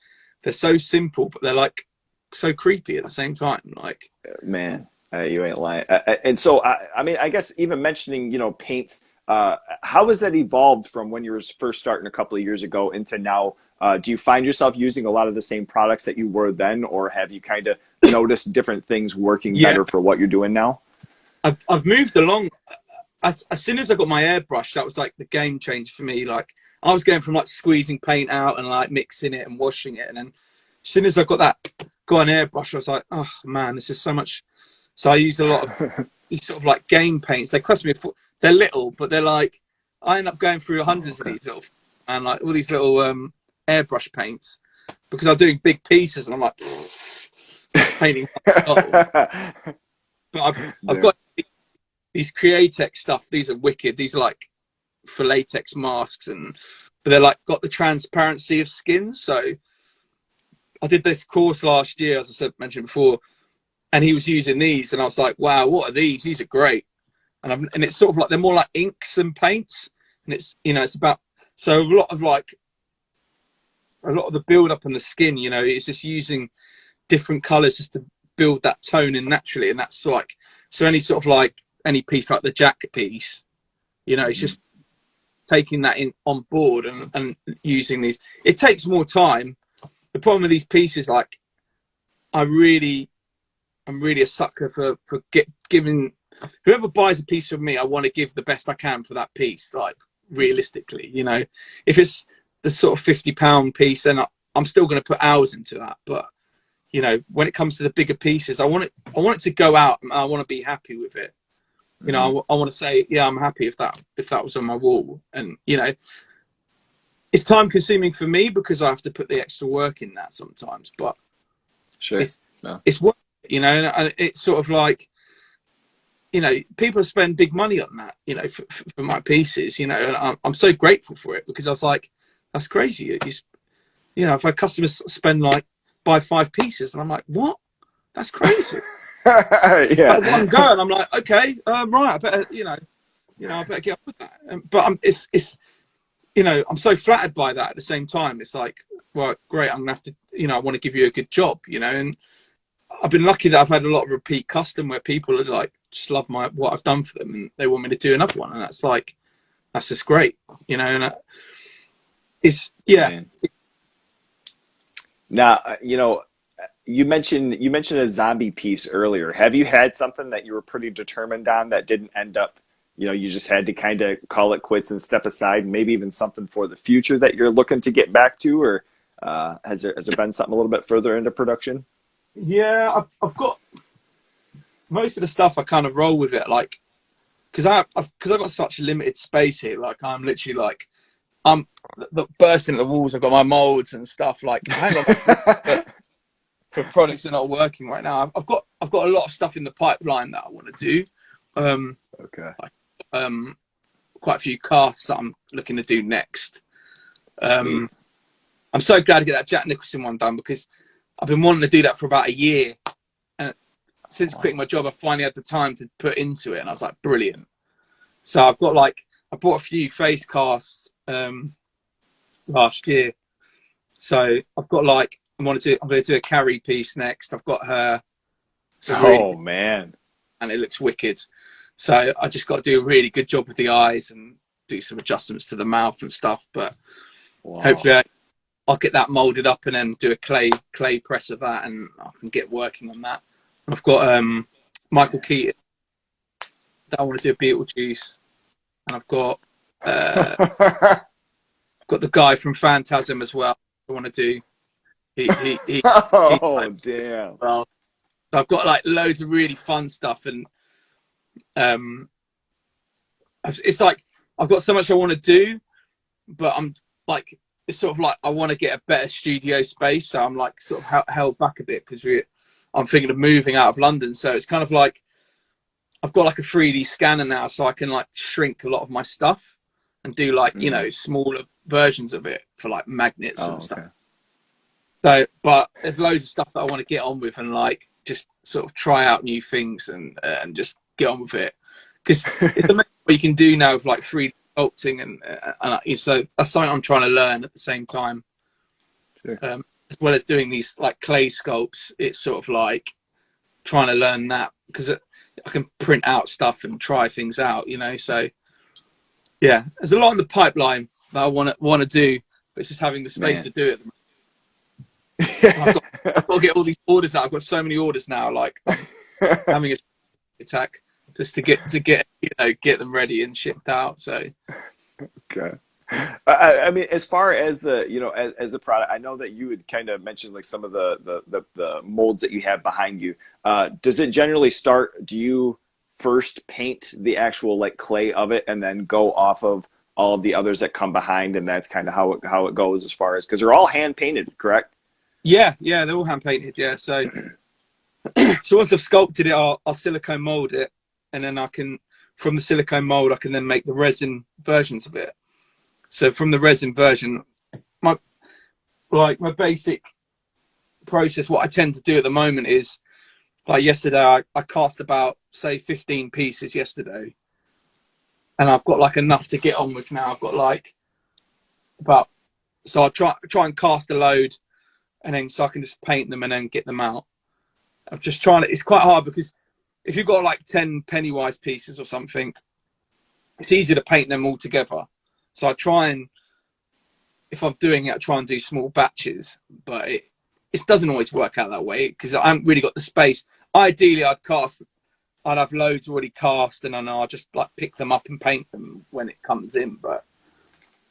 they're so simple, but they're like so creepy at the same time. Like, Man, you ain't lying. And so, I mean, I guess even mentioning, you know, paints, how has that evolved from when you were first starting a couple of years ago into now? Do you find yourself using a lot of the same products that you were then, or have you kind of noticed different things working yeah, better for what you're doing now? I've moved along. As soon as I got my airbrush, that was like the game change for me. Like I was going from like squeezing paint out and like mixing it and washing it, and then as soon as I got an airbrush, I was like, oh man, this is so much. So I used a lot of these sort of like game paints. They cost me they're little, but they're like I end up going through Oh, hundreds of okay. these little and like all these little airbrush paints because I'm doing big pieces and I'm like painting. But I've Yeah. got these Createx stuff. These are wicked. These are like for latex masks, and but they're like got the transparency of skin. So I did this course last year, as I said mentioned before, and he was using these, and I was like, wow, what are these? These are great. And it's sort of like they're more like inks and paints, and it's it's about so a lot of the build up on the skin, it's just using different colors just to build that tone in naturally, and that's like so any sort of like any piece like the Jack piece, it's Mhm. just taking that in on board and using these. It takes more time. The problem with these pieces, like I really, I'm really a sucker for giving whoever buys a piece from me. I want to give the best I can for that piece. Like realistically, if it's the sort of £50 piece, then I'm still going to put hours into that. But when it comes to the bigger pieces, I want it to go out, and I want to be happy with it. Mhm. I want to say, yeah, I'm happy if that was on my wall, and it's time consuming for me because I have to put the extra work in that sometimes. But Sure. it's No. it's worth it, and it's sort of like people spend big money on that, for my pieces, and I'm so grateful for it because I was like, that's crazy. I've had customers spend like buy 5 pieces, and I'm like, what? That's crazy. At one Yeah. go, and I'm like, okay, right, I better, I better get on with that. But it's I'm so flattered by that. At the same time, it's like, well, great. I'm gonna have to, I want to give you a good job, and I've been lucky that I've had a lot of repeat custom where people are like, just love what I've done for them, and they want me to do another one, and that's just great, and it's yeah, Man. Now, you mentioned a zombie piece earlier. Have you had something that you were pretty determined on that didn't end up, you just had to kind of call it quits and step aside, maybe even something for the future that you're looking to get back to, or has there been something a little bit further into production? Yeah, I've got most of the stuff. I kind of roll with it, like because I've got such limited space here. Like I'm literally like I'm bursting at the walls. I've got my molds and stuff. Like I ain't got much for products that are not working right now. I've got a lot of stuff in the pipeline that I want to do. Okay. Like, quite a few casts that I'm looking to do next. Sweet. I'm so glad to get that Jack Nicholson one done because I've been wanting to do that for about a year. And since quitting my job, I finally had the time to put into it. And I was like, brilliant. So I've got I bought a few face casts last year. So I've got I'm going to do a Carrie piece next. I've got her. Oh man. And it looks wicked. So I just got to do a really good job with the eyes and do some adjustments to the mouth and stuff. But hopefully I'll get that molded up and then do a clay press of that, and I can get working on that. I've got Michael Keaton that I want to do a Beetlejuice, and I've got the guy from Phantasm as well. I want to do. Oh damn! Well, so I've got loads of really fun stuff, and it's like I've got so much I want to do, but I'm it's sort of I want to get a better studio space, so I'm sort of held back a bit because I'm thinking of moving out of London, so it's kind of I've got a 3D scanner now, so I can shrink a lot of my stuff and do smaller versions of it for magnets and stuff. So, but there's loads of stuff that I want to get on with and just sort of try out new things and just get on with it, because it's amazing what you can do now with 3D sculpting and so that's something I'm trying to learn at the same time. Sure. As well as doing these clay sculpts. It's sort of trying to learn that because I can print out stuff and try things out, so yeah, there's a lot in the pipeline that I want to do, but it's just having the space to do it. I've got to get all these orders out. I've got so many orders now. I'm having a attack just to get get them ready and shipped out. So okay. I mean, as far as the as the product, I know that you had kind of mentioned some of the molds that you have behind you. Does it generally start? Do you first paint the actual clay of it and then go off of all of the others that come behind, and that's kind of how it goes as far as, because they're all hand painted, correct? Yeah, they're all hand painted. Yeah, so once I've sculpted it, I'll silicone mold it, and then from the silicone mold I can then make the resin versions of it. So from the resin version, my basic process, what I tend to do at the moment is, yesterday I cast about say 15 pieces yesterday, and I've got enough to get on with now. I've got so I try and cast a load, and then so I can just paint them and then get them out. I'm just trying to. It's quite hard because if you've got 10 Pennywise pieces or something, it's easy to paint them all together. So I try and, if I'm doing it, I try and do small batches, but it doesn't always work out that way because I haven't really got the space. Ideally, I'd have loads already cast, and then I'll just pick them up and paint them when it comes in. But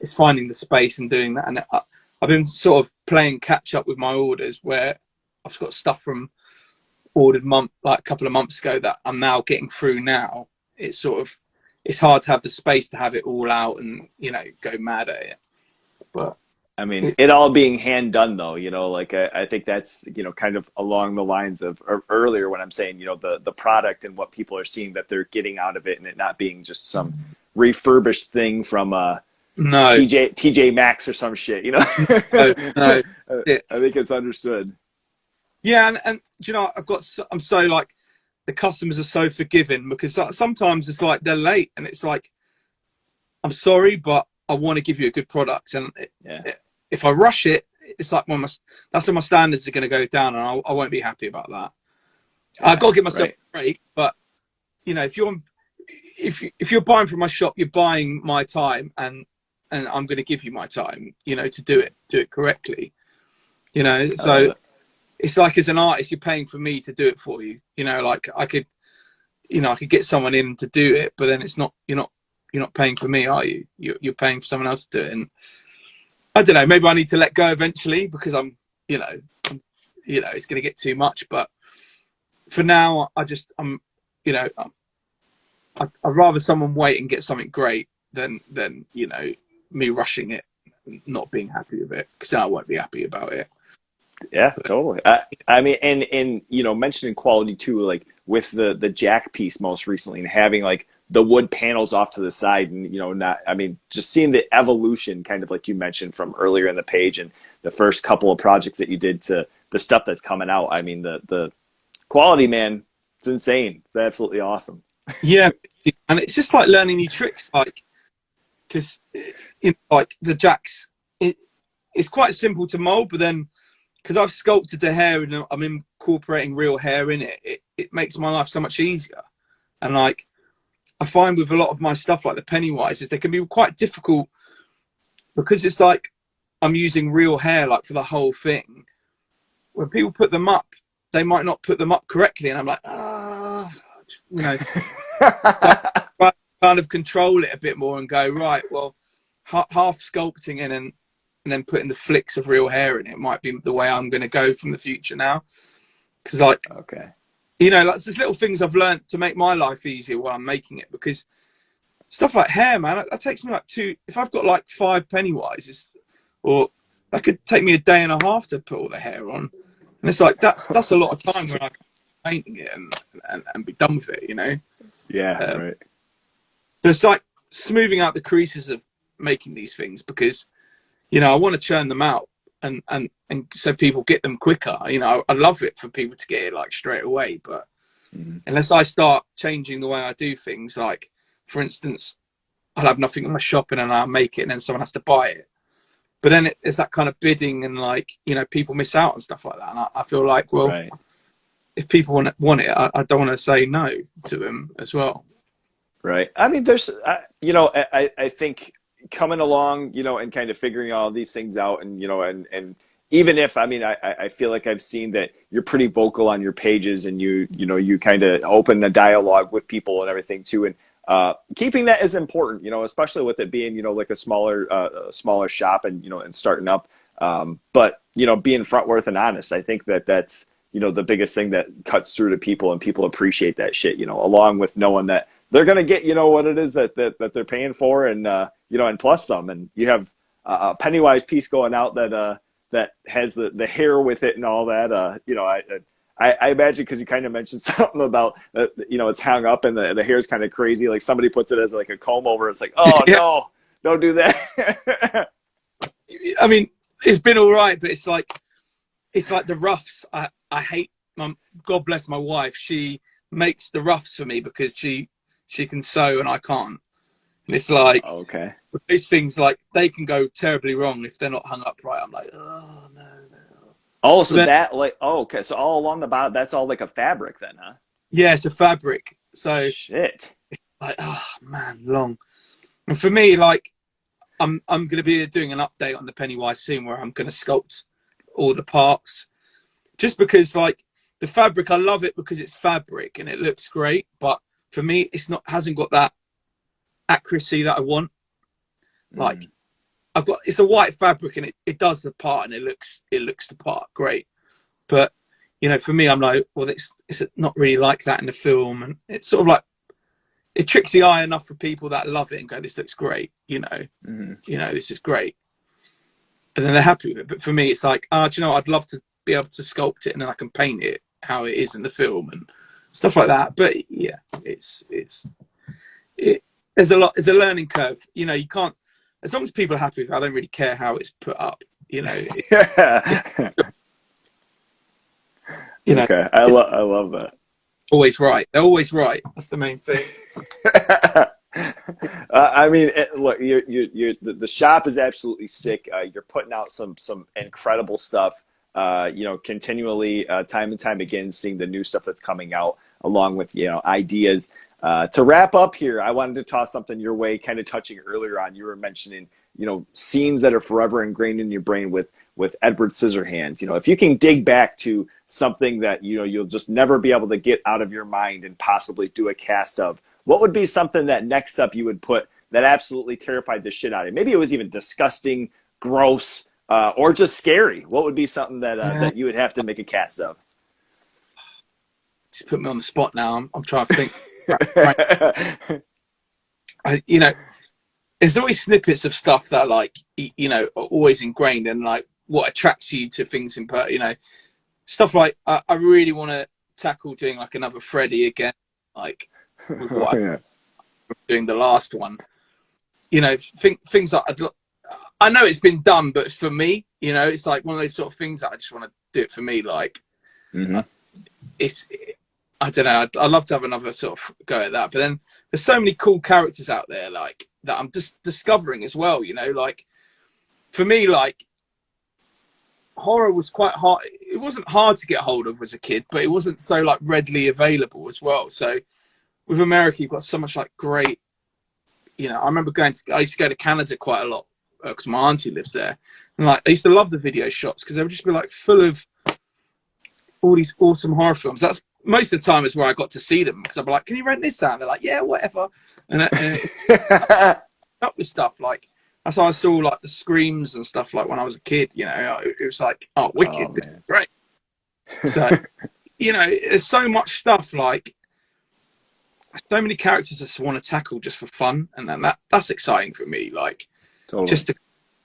it's finding the space and doing that. And I've been sort of playing catch up with my orders, where I've got stuff from ordered a couple of months ago that I'm now getting through now. It's hard to have the space to have it all out and go mad at it. But I mean, it all being hand done though, I think that's kind of along the lines of earlier when I'm saying the product and what people are seeing that they're getting out of it, and it not being just some refurbished thing from no TJ Maxx or some shit. No. I think it's understood. Yeah, and I'm so the customers are so forgiving, because sometimes it's they're late, and it's I'm sorry, but I want to give you a good product, and if I rush it, it's that's when my standards are going to go down, and I won't be happy about that. I've got to give myself a break, but if you're buying from my shop, you're buying my time, and I'm going to give you my time, to do it correctly, so. it's like as an artist, you're paying for me to do it for you. You know, like I could, you know, I could get someone in to do it, but then it's not, you're not paying for me, are you? You're paying for someone else to do it. And I don't know, maybe I need to let go eventually because you know, it's going to get too much. But for now, you know, I'd rather someone wait and get something great than you know, me rushing it, and not being happy with it, because then I won't be happy about it. Yeah, But totally. I mean, and you know, mentioning quality too, like with the jack piece most recently, and having like the wood panels off to the side, and you know, not. I mean, just seeing the evolution, kind of like you mentioned from earlier in the page, and the first couple of projects that you did to the stuff that's coming out. I mean, the quality, man, it's insane. It's absolutely awesome. yeah, and it's just like learning new tricks, like because you know, like the jacks, it's quite simple to mold, but then because I've sculpted the hair and I'm incorporating real hair in it makes my life so much easier. And like I find with a lot of my stuff, like the Pennywises, they can be quite difficult because it's like I'm using real hair like for the whole thing. When people put them up, they might not put them up correctly, and I'm like, you know, I kind of control it a bit more and go, right, well, half sculpting in and then putting the flicks of real hair in it might be the way I'm going to go from the future now. Because like, Okay. you know, like there's little things I've learned to make my life easier while I'm making it, because stuff like hair, man, that takes me like if I've got like 5 Pennywises, or that could take me a day and a half to put all the hair on. And it's like, that's a lot of time when I can be painting it and be done with it, you know? Yeah, Um, right. so it's like smoothing out the creases of making these things, because, you know, I want to churn them out and so people get them quicker. You know, I love it for people to get it like straight away, but Mm-hmm. unless I start changing the way I do things, like for instance, I'll have nothing in my shop and then I'll make it and then someone has to buy it. But then it's that kind of bidding and like, you know, people miss out and stuff like that. And I feel like, well, Right. if people want it, I don't want to say no to them as well. Right. I mean, there's, you know, I think coming along, you know, and kind of figuring all these things out, and you know, and even if, I mean, I feel like I've seen that you're pretty vocal on your pages, and you know, you kind of open a dialogue with people and everything too, and keeping that is important, you know, especially with it being, you know, like a smaller shop, and you know, and starting up. But you know, being frontworth and honest, I think that's, you know, the biggest thing that cuts through to people, and people appreciate that shit, you know, along with knowing that they're going to get, you know, what it is that they're paying for, and you know, and plus some. And you have a Pennywise piece going out that has the hair with it and all that. You know, I imagine, because you kind of mentioned something about you know, it's hung up and the hair is kind of crazy, like somebody puts it as like a comb over. It's like, oh Yeah, no, don't do that. I mean, it's been all right, but it's like the roughs. I hate my, God bless my wife. She makes the roughs for me because she can sew and I can't. And it's like Okay. these things, like they can go terribly wrong if they're not hung up right. I'm like, oh no, no. Oh, But so then, that, like, oh, okay, so all along the bottom, that's all like a fabric then, huh? yeah, it's a fabric. So Shit. like, oh man, long. And for me, like, I'm going to be doing an update on the Pennywise soon, where I'm going to sculpt all the parts, just because like the fabric, I love it because it's fabric and it looks great. But for me, it's not, hasn't got that accuracy that I want. Like Mm. it's a white fabric and it does the part and it looks the part great. But you know, for me, I'm like, well, it's not really like that in the film, and it's sort of like it tricks the eye enough for people that love it and go, this looks great, Hmm. you know, this is great, and then they're happy with it. But for me, it's like, do you know, I'd love to be able to sculpt it and then I can paint it how it is in the film and stuff like that. But yeah, it there's a learning curve. You know, you can't, as long as people are happy with it, I don't really care how it's put up. You know, Yeah. you know, Okay. I love that. always right. They're always right. That's the main thing. I mean, look, the shop is absolutely sick. You're putting out some incredible stuff. You know, continually, time and time again, seeing the new stuff that's coming out, along with, you know, ideas. To wrap up here, I wanted to toss something your way, kind of touching earlier on. You were mentioning, scenes that are forever ingrained in your brain with Edward Scissorhands. If you can dig back to something that you'll just never be able to get out of your mind and possibly do a cast of, what would be something that next up you would put that absolutely terrified the shit out of you? Maybe it was even disgusting, gross, or just scary. What would be something that Yeah. that you would have to make a cast of? Just put me on the spot now. I'm trying to think. Right. There's always snippets of stuff that are always ingrained, and like what attracts you to things stuff like I really want to tackle doing like another Freddy again, like with what Yeah. I'm doing the last one. Things that I know it's been done, but for me, it's like one of those sort of things that I just want to do it for me. Like Mm-hmm. it's I don't know. I'd love to have another sort of go at that. But then there's so many cool characters out there, like that I'm just discovering as well. Like for me, like horror was quite hard. It wasn't hard to get hold of as a kid, but it wasn't so like readily available as well. So with America, you've got so much like great. I remember I used to go to Canada quite a lot because my auntie lives there, and like I used to love the video shops because they would just be like full of all these awesome horror films. That's most of the time is where I got to see them because I'd be like, "Can you rent this out?" And they're like, "Yeah, whatever." And up with stuff like that's how I saw like the Screams and stuff like when I was a kid. It was like, "Oh, wicked, Oh, this is man. great." So there's so much stuff like so many characters I just want to tackle just for fun, and then that's exciting for me. Like Totally. just the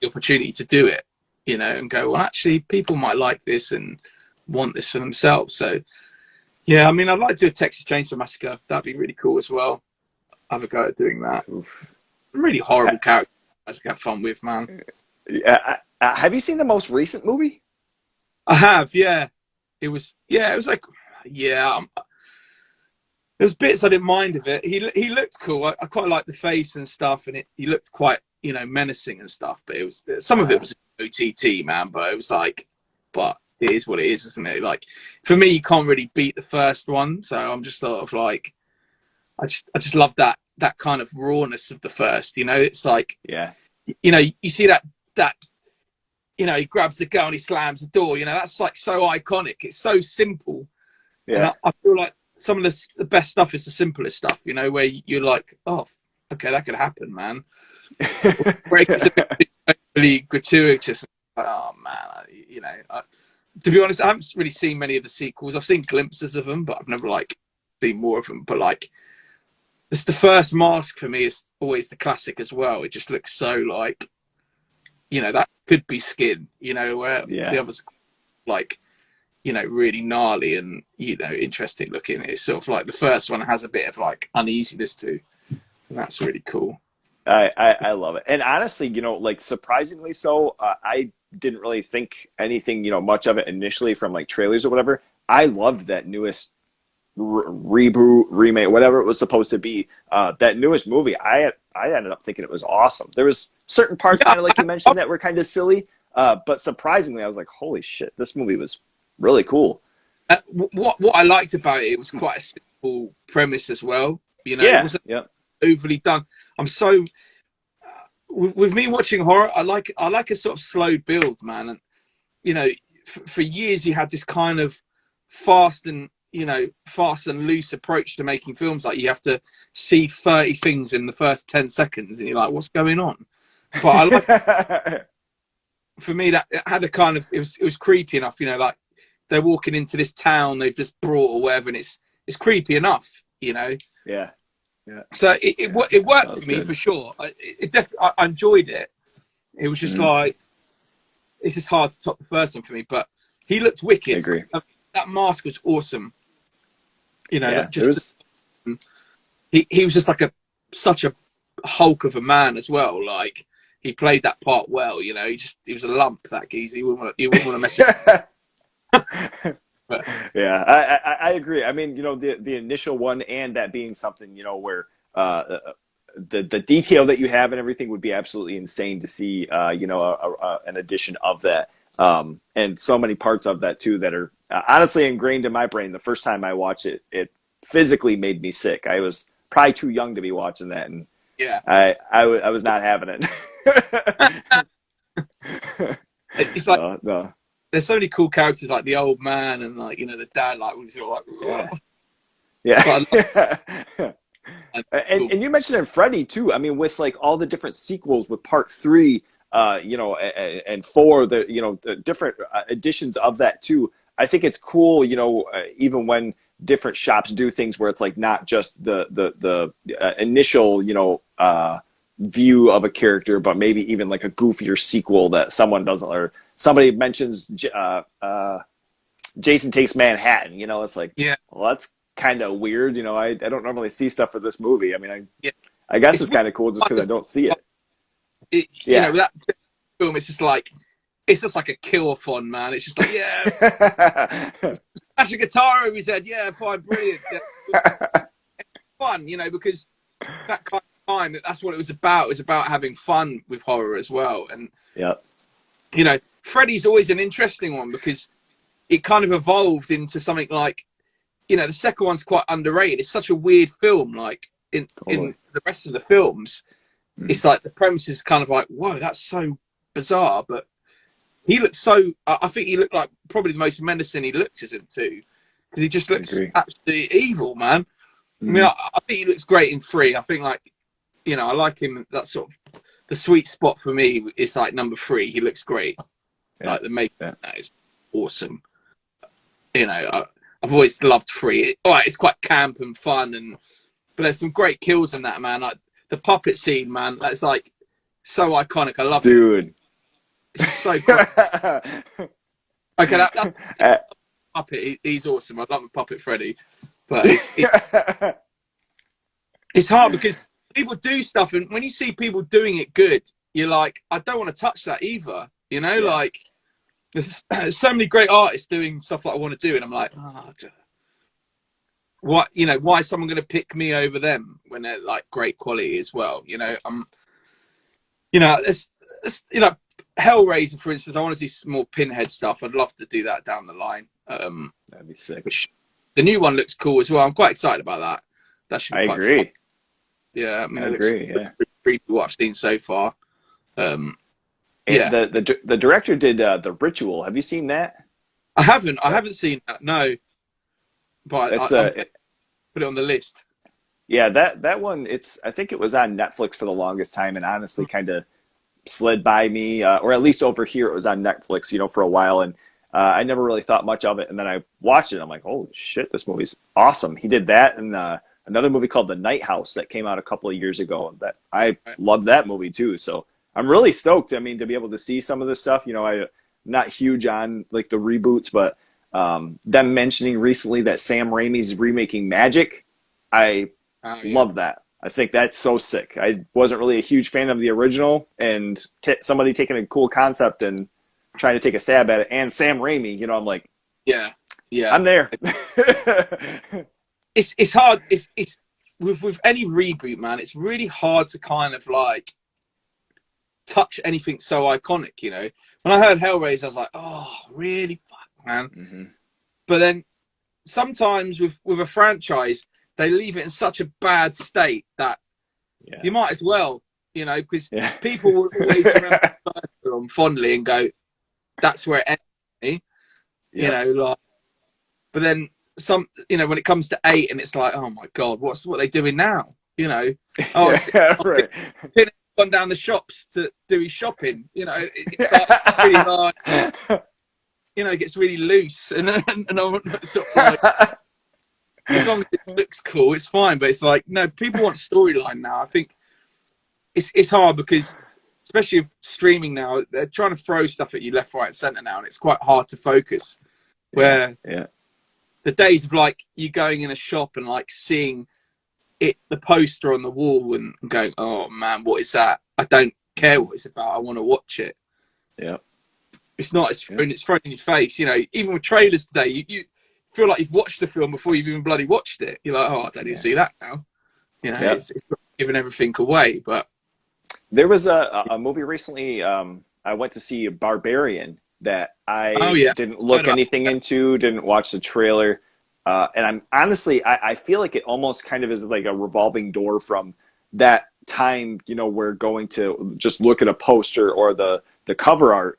opportunity to do it, and go, well, actually, people might like this and want this for themselves. So. Yeah, I mean, I'd like to do a Texas Chainsaw Massacre. That'd be really cool as well. Have a go at doing that. Oof. Really horrible character I just have fun with, man. Yeah. Have you seen the most recent movie? I have, yeah. It was like, yeah. There was bits I didn't mind of it. He looked cool. I quite liked the face and stuff, and he looked quite, menacing and stuff. But some of it was OTT, man. But it was like, but it is what it is, isn't it? Like for me, you can't really beat the first one, so I'm just sort of like, I just love that kind of rawness of the first. It's like, Yeah. You see that he grabs the girl and he slams the door. That's like so iconic. It's so simple, and Yeah. I feel like some of the best stuff is the simplest stuff. Where you're like, oh, okay, that could happen, man. Where it gets a bit really gratuitous. Oh man, to be honest, I haven't really seen many of the sequels. I've seen glimpses of them, but I've never seen more of them. But like, just the first Mask for me is always the classic as well. It just looks so like, that could be skin. Where the others like, really gnarly and interesting looking. It's sort of like the first one has a bit of like uneasiness to, and that's really cool. I love it, and honestly, like surprisingly so, I didn't really think anything, much of it initially from like trailers or whatever. I loved that newest reboot, remake, whatever it was supposed to be. That newest movie, I ended up thinking it was awesome. There was certain parts, kind of like you mentioned, that were kind of silly, but surprisingly, I was like, holy shit, this movie was really cool. What I liked about it was quite a simple premise as well. It wasn't overly done. I'm so with me watching horror, I like a sort of slow build, man. And for years you had this kind of fast and loose approach to making films. Like you have to see 30 things in the first 10 seconds, and you're like, what's going on? But I like for me that it had a kind of it was creepy enough. Like they're walking into this town they've just brought or whatever, and it's creepy enough. Yeah. So it worked for me, for sure. I enjoyed it. It was just like, it's just hard to top the first one for me, but he looked wicked. I agree. That mask was awesome. He was just like such a hulk of a man as well. Like he played that part well. He was a lump, that geezer. You wouldn't want to mess it. But yeah, I agree. I mean, the initial one, and that being something, where the detail that you have and everything would be absolutely insane to see, an edition of that. And so many parts of that too that are honestly ingrained in my brain. The first time I watched it, it physically made me sick. I was probably too young to be watching that, and yeah, I was not having it. It's like No. there's so many cool characters, like the old man and like the dad, like when he's all Yeah. like. Yeah. But And cool. and you mentioned in Freddy too. I mean, with like all the different sequels with part three, and four, the different editions of that too. I think it's cool, even when different shops do things where it's like not just the initial, view of a character, but maybe even like a goofier sequel that someone doesn't, or somebody mentions Jason Takes Manhattan. It's like, Yeah, well, that's kind of weird. I don't normally see stuff for this movie. I mean, yeah. I guess It's it's weird kind of cool just because I don't see it. it, Yeah. that film. It's just like a kill fun, man. It's just like, yeah, smash a guitar over his head. Yeah, fine, brilliant. Yeah. Fun, because that kind of time, that's what it was about. It was about having fun with horror as well. And Yep. Freddy's always an interesting one because it kind of evolved into something like, the second one's quite underrated. It's such a weird film. Like in Totally. the rest of the films, Mm. it's like the premise is kind of like, whoa, that's so bizarre. But he looked so. I think he looked like probably the most menacing he looked as him too, because he just I looks agree. absolutely evil, man. I mean, Mm. I think he looks great in three. I think like, I like him. That sort of the sweet spot for me is like number three. He looks great. Yeah. Like the makeup Yeah. that is awesome. I've always loved three. All right, it's quite camp and fun, but there's some great kills in that, man. Like the puppet scene, man. That's like so iconic. I love it. Dude. It's just so great. Okay, that Uh, puppet, he's awesome. I love a puppet Freddy, but it's hard because people do stuff, and when you see people doing it good, you're like, I don't want to touch that either. yeah. Like there's so many great artists doing stuff that I want to do, and I'm like, what? Why is someone going to pick me over them when they're like great quality as well? It's Hellraiser, for instance. I want to do some more Pinhead stuff. I'd love to do that down the line. That'd be sick. The new one looks cool as well. I'm quite excited about that. That should I be quite fun. agree. Yeah, I mean, I it looks agree. Yeah. pretty what I've seen so far. And Yeah, the director did The Ritual. Have you seen that? I haven't seen that. No, but It's I'm put it on the list. yeah, that one. I think it was on Netflix for the longest time, and honestly, kind of slid by me, or at least over here, it was on Netflix, for a while, and I never really thought much of it. And then I watched it. I'm like, oh shit, this movie's awesome. He did that, and another movie called The Night House that came out a couple of years ago. That I love that movie too. So I'm really stoked. I mean, to be able to see some of this stuff. I'm not huge on like the reboots, but them mentioning recently that Sam Raimi's remaking Magic, I Oh, yeah. love that. I think that's so sick. I wasn't really a huge fan of the original, and somebody taking a cool concept and trying to take a stab at it, and Sam Raimi, I'm like, Yeah, yeah. I'm there. It's hard. It's with any reboot, man. It's really hard to kind of like touch anything so iconic. When I heard Hellraiser, I was like, oh, really, fuck, man. Mm-hmm. But then sometimes with a franchise, they leave it in such a bad state that Yeah. you might as well, because Yeah. people will always remember the first film fondly and go, that's where it ended. Yep. But then when it comes to 8 and it's like, oh my God, what are they doing now? Oh, Yeah, right. It's gone down the shops to do his shopping. It's like really hard. It gets really loose, and I'm sort of like, as long as it looks cool, it's fine. But it's like, no, people want storyline now. I think it's hard because, especially with streaming now, they're trying to throw stuff at you left, right, and centre now, and it's quite hard to focus. Where Yeah. the days of like you going in a shop and like seeing the poster on the wall and going, oh man, what is that? I don't care what it's about. I want to watch it. Yeah. It's not. It's thrown in your face. Even with trailers today, you feel like you've watched the film before you've even bloody watched it. You're like, oh, I don't need to see that now. It's giving everything away. But There was a movie recently. I went to see Barbarian that I didn't look anything into, didn't watch the trailer. And I'm honestly, I feel like it almost kind of is like a revolving door from that time, we're going to just look at a poster or the cover art,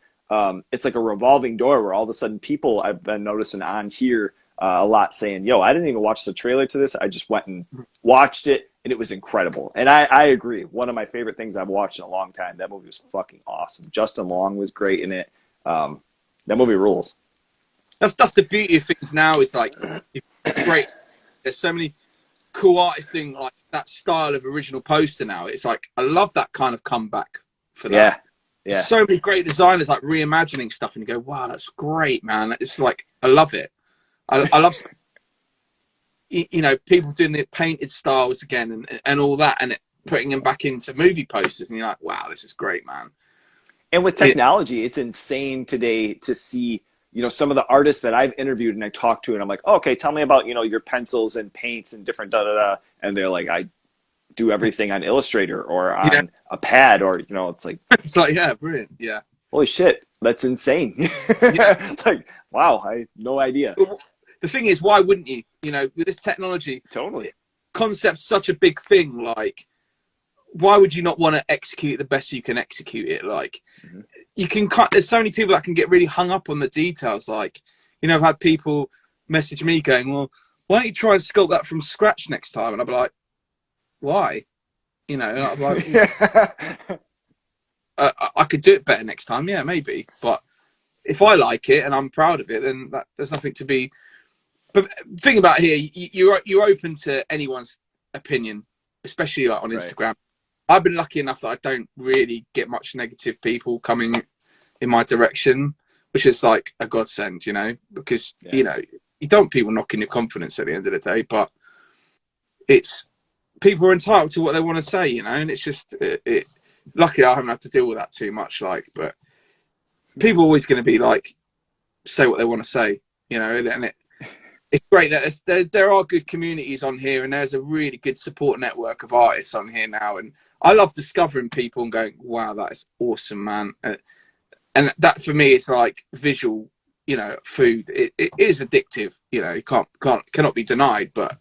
it's like a revolving door where all of a sudden people I've been noticing on here a lot saying, yo, I didn't even watch the trailer to this. I just went and watched it and it was incredible. And I agree. One of my favorite things I've watched in a long time. That movie was fucking awesome. Justin Long was great in it. That movie rules. That's the beauty of things now. It's like, it's great. There's so many cool artists doing like that style of original poster now. It's like, I love that kind of comeback for that. Yeah. So many great designers like reimagining stuff and you go, wow, that's great, man. It's like, I love it. I love, people doing the painted styles again and all that and putting them back into movie posters. And you're like, wow, this is great, man. And with technology, it's insane today to see, some of the artists that I've interviewed and I talked to, and I'm like, oh, okay, tell me about, your pencils and paints and different da-da-da. And they're like, I do everything on Illustrator or on a pad or, it's like. It's like, yeah, brilliant. Yeah. Holy shit, that's insane. Like, wow, I had no idea. The thing is, why wouldn't you? With this technology, Totally. Concept's such a big thing. Like, why would you not want to execute it the best you can execute it? Like, you can cut. There's so many people that can get really hung up on the details. Like, I've had people message me going, "Well, why don't you try and sculpt that from scratch next time?" And I'll be like, "Why?" And I'm like, I could do it better next time. Yeah, maybe. But if I like it and I'm proud of it, then there's nothing to be. But the thing about here, you're open to anyone's opinion, especially like on Instagram. I've been lucky enough that I don't really get much negative people coming in my direction, which is like a godsend, because you don't want people knocking your confidence at the end of the day. But it's people are entitled to what they want to say, and it's just luckily I haven't had to deal with that too much. Like, but people are always going to be like say what they want to say, and it's great that there are good communities on here, and there's a really good support network of artists on here now. And I love discovering people and going, wow, that is awesome, man. And that for me is like visual, food. It is addictive, you cannot be denied. But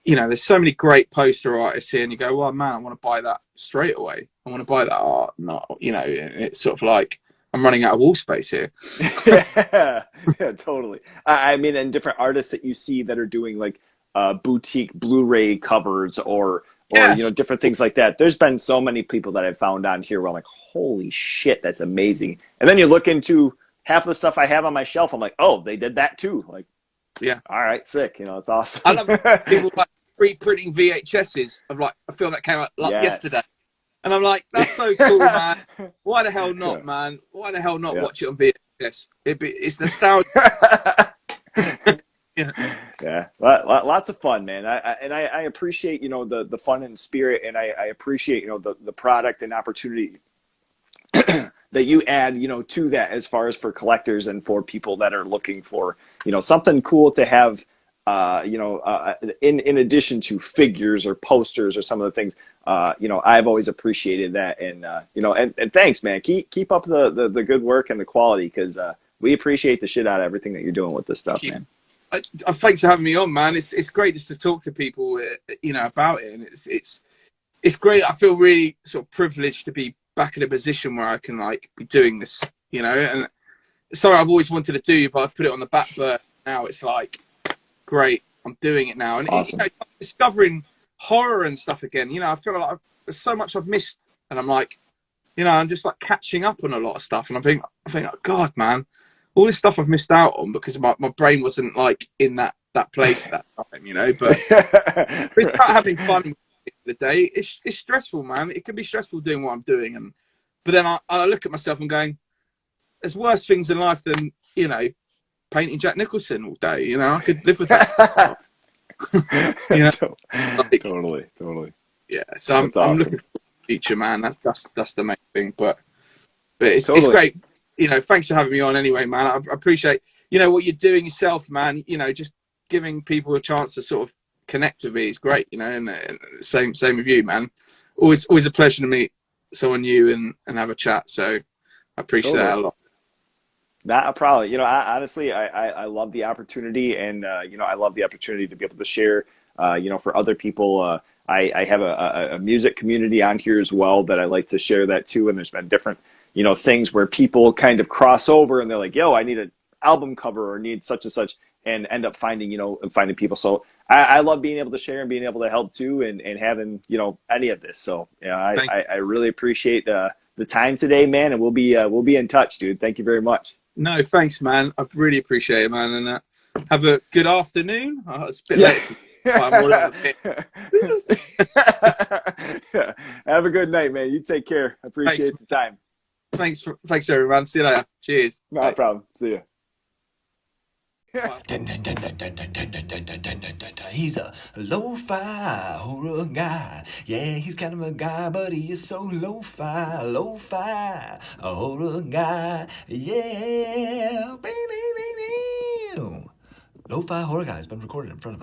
there's so many great poster artists here, and you go, well, man, I want to buy that straight away. I want to buy that art. Not, it's sort of like I'm running out of wall space here. yeah, totally. I mean, and different artists that you see that are doing like boutique Blu-ray covers or different things like that. There's been so many people that I've found on here where I'm like, holy shit, that's amazing. And then you look into half of the stuff I have on my shelf. I'm like, oh, they did that too. Like, yeah, all right, sick. It's awesome. I love people like pre-printing VHSs of like a film that came out yesterday. And I'm like, that's so cool, man. Why the hell not, man? Why the hell not watch it on VHS? It's nostalgia. Yeah. Lots of fun, man. I appreciate, the fun and spirit, and I appreciate, the product and opportunity that you add, to that as far as for collectors and for people that are looking for, something cool to have, in addition to figures or posters or some of the things, I've always appreciated that. And, and thanks, man. Keep up the good work and the quality, because we appreciate the shit out of everything that you're doing with this stuff, man. Thanks for having me on, man. It's great just to talk to people, about it. And it's great. I feel really sort of privileged to be back in a position where I can like be doing this, and it's something I've always wanted to do. If I put it on the back burner, now it's like, great, I'm doing it now. And awesome. Discovering horror and stuff again, I feel like there's so much I've missed, and I'm like, I'm just like catching up on a lot of stuff, and I think, oh, God, man, all this stuff I've missed out on because my brain wasn't like in that place at that time, but it's about having fun at the day. It's stressful, man. It can be stressful doing what I'm doing, but then I look at myself and going, there's worse things in life than, painting Jack Nicholson all day. I could live with that. Like, totally. Yeah, so I'm looking for the future, man. That's the main thing. But it's great. Thanks for having me on anyway, man. I appreciate what you're doing yourself, man. Just giving people a chance to sort of connect with me is great. And same with you, man. Always a pleasure to meet someone new and have a chat. So I appreciate that a lot. Not a problem. Honestly, I love the opportunity, and I love the opportunity to be able to share, for other people. I have a music community on here as well that I like to share that too. And there's been different, things where people kind of cross over and they're like, yo, I need an album cover or need such and such, and end up finding people. So I love being able to share and being able to help too, and having, any of this. So, Thank I really appreciate the time today, man. And we'll be in touch, dude. Thank you very much. No, thanks, man. I really appreciate it, man. And have a good afternoon. It's a bit Yeah. late for time. Whatever. Have a good night, man. You take care. Thanks, Appreciate the time. thanks, everyone. See you later. Cheers. No Bye. problem. See ya. Bye. He's a lo-fi horror guy. Yeah, he's kind of a guy, but he is so lo-fi a horror guy. Yeah. Lo-fi horror guy has been recorded in front of